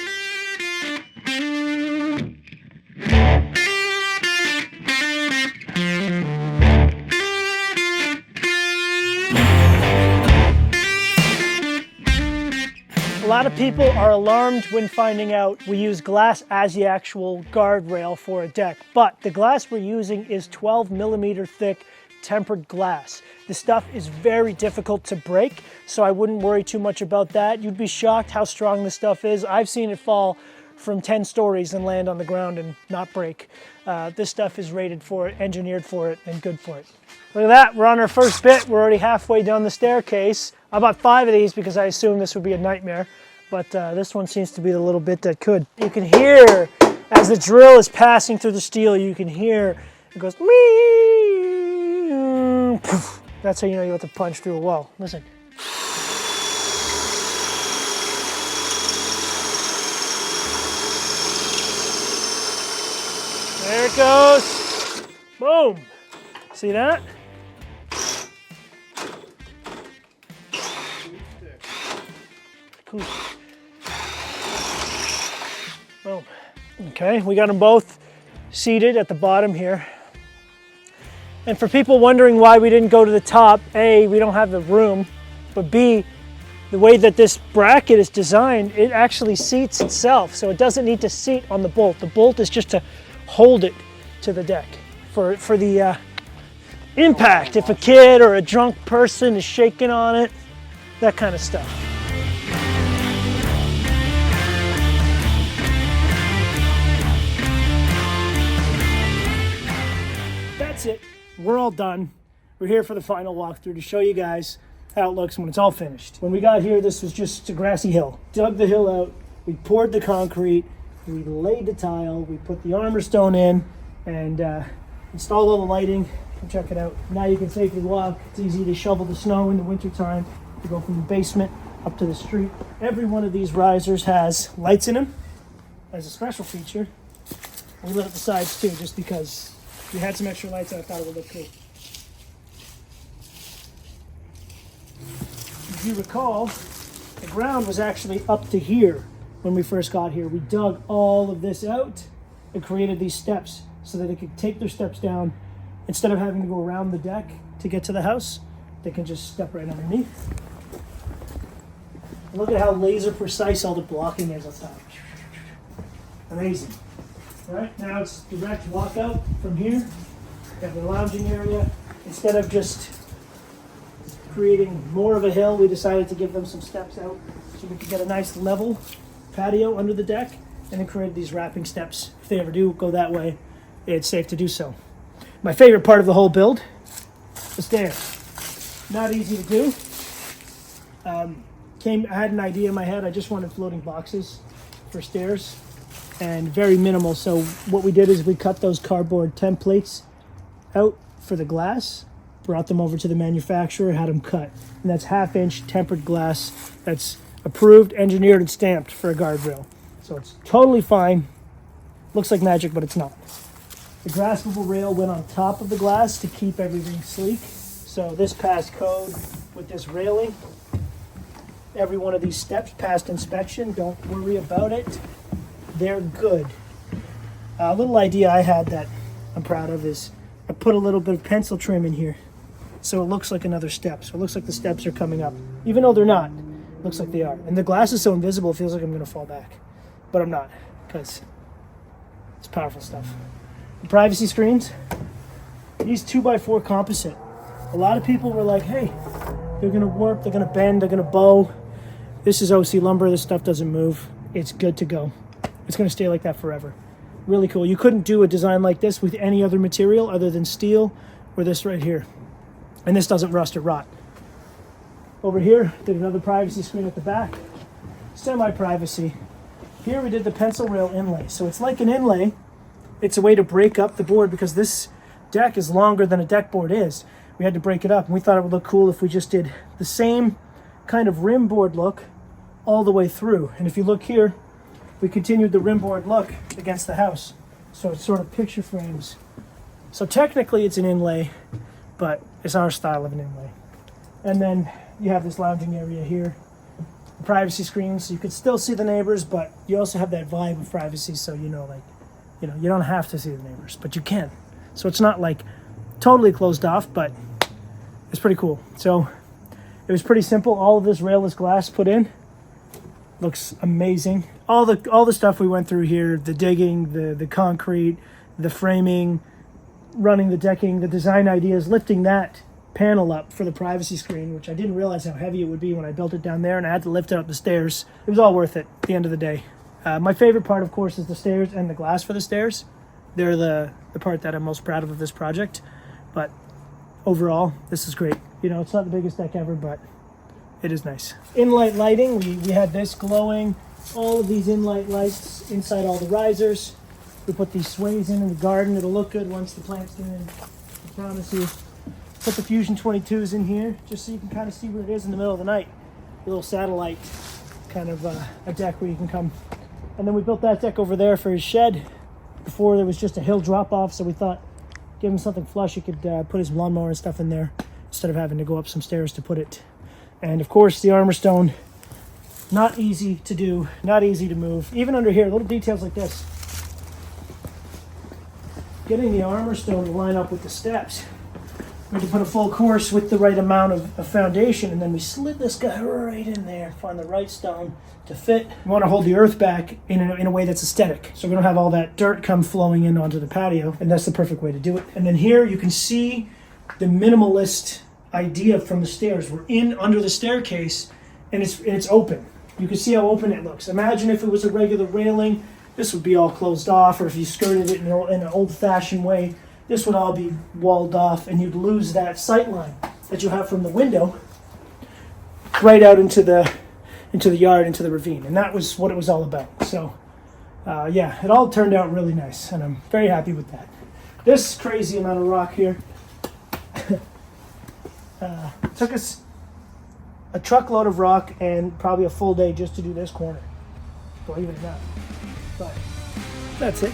A lot of people are alarmed when finding out we use glass as the actual guardrail for a deck, but the glass we're using is 12 millimeter thick tempered glass. The stuff is very difficult to break, so I wouldn't worry too much about that. You'd be shocked how strong this stuff is. I've seen it fall from 10 stories and land on the ground and not break. This stuff is rated for it, engineered for it, and good for it. Look at that, we're on our first bit. We're already halfway down the staircase. I bought 5 of these because I assumed this would be a nightmare, but this one seems to be the little bit that could. You can hear, as the drill is passing through the steel, you can hear it goes, wee, poof. That's how you know you have to punch through a wall. Listen. There it goes. Boom. See that? Cool. Boom. Okay, we got them both seated at the bottom here. And for people wondering why we didn't go to the top, A, we don't have the room, but B, the way that this bracket is designed, it actually seats itself, so it doesn't need to seat on the bolt. The bolt is just to hold it to the deck for the impact. If a kid or a drunk person is shaking on it, that kind of stuff. That's it. We're all done. We're here for the final walkthrough to show you guys how it looks when it's all finished. When we got here, this was just a grassy hill. Dug the hill out, we poured the concrete, we laid the tile, we put the armor stone in, and installed all the lighting. Check it out. Now you can safely walk. It's easy to shovel the snow in the wintertime to go from the basement up to the street. Every one of these risers has lights in them as a special feature. We lit up the sides too, just because we had some extra lights and I thought it would look cool. If you recall, the ground was actually up to here when we first got here. We dug all of this out and created these steps so that they could take their steps down. Instead of having to go around the deck to get to the house, they can just step right underneath. And look at how laser precise all the blocking is on top. Amazing. All right, now it's direct walkout from here. You have the lounging area. Instead of just creating more of a hill, we decided to give them some steps out so we could get a nice level patio under the deck, and then create these wrapping steps. If they ever do go that way, it's safe to do so. My favorite part of the whole build, the stair. Not easy to do. I had an idea in my head. I just wanted floating boxes for stairs, and very minimal. So what we did is we cut those cardboard templates out for the glass, brought them over to the manufacturer, had them cut. And that's 1/2-inch tempered glass that's approved, engineered, and stamped for a guardrail. So it's totally fine. Looks like magic, but it's not. The graspable rail went on top of the glass to keep everything sleek. So this passed code with this railing. Every one of these steps passed inspection. Don't worry about it. They're good. A little idea I had that I'm proud of is I put a little bit of pencil trim in here so it looks like another step. So it looks like the steps are coming up. Even though they're not, it looks like they are. And the glass is so invisible, it feels like I'm going to fall back. But I'm not, because it's powerful stuff. The privacy screens, these 2x4 composite. A lot of people were like, hey, they're going to warp, they're going to bend, they're going to bow. This is OC lumber. This stuff doesn't move. It's good to go. It's going to stay like that forever. Really cool. You couldn't do a design like this with any other material other than steel or this right here. And this doesn't rust or rot. Over here, did another privacy screen at the back. Semi-privacy. Here we did the pencil rail inlay. So it's like an inlay. It's a way to break up the board because this deck is longer than a deck board is. We had to break it up, and we thought it would look cool if we just did the same kind of rim board look all the way through. And if you look here, we continued the rim board look against the house. So it's sort of picture frames. So technically it's an inlay, but it's our style of an inlay. And then you have this lounging area here. The privacy screen, so you could still see the neighbors, but you also have that vibe of privacy, so you don't have to see the neighbors, but you can. So it's not like totally closed off, but it's pretty cool. So it was pretty simple. All of this railless glass put in. Looks amazing. All the stuff we went through here, the digging, the concrete, the framing, running the decking, the design ideas, lifting that panel up for the privacy screen, which I didn't realize how heavy it would be when I built it down there, and I had to lift it up the stairs. It was all worth it at the end of the day. My favorite part, of course, is the stairs and the glass for the stairs. They're the part that I'm most proud of this project. But overall, this is great. You know, it's not the biggest deck ever, but it is nice. In-light lighting, we had this glowing, all of these in-light lights inside all the risers. We put these sways in the garden. It'll look good once the plants get in, I promise you. Put the Fusion 22s in here, just so you can kind of see where it is in the middle of the night. A little satellite kind of a deck where you can come. And then we built that deck over there for his shed. Before there was just a hill drop off, so we thought, give him something flush, he could put his lawnmower and stuff in there instead of having to go up some stairs to put it. And of course, the armor stone, not easy to do, not easy to move. Even under here, little details like this. Getting the armor stone to line up with the steps. We had to put a full course with the right amount of foundation, and then we slid this guy right in there, find the right stone to fit. We want to hold the earth back in a way that's aesthetic, so we don't have all that dirt come flowing in onto the patio, and that's the perfect way to do it. And then here you can see the minimalist idea from the stairs. We're in under the staircase, and it's open. You can see how open it looks. Imagine if it was a regular railing, this would be all closed off, or if you skirted it in an old-fashioned way, this would all be walled off, and you'd lose that sight line that you have from the window right out into the yard, into the ravine. And that was what it was all about. So, yeah, it all turned out really nice, and I'm very happy with that. This crazy amount of rock here took us a truckload of rock and probably a full day just to do this corner, believe it or not. But that's it.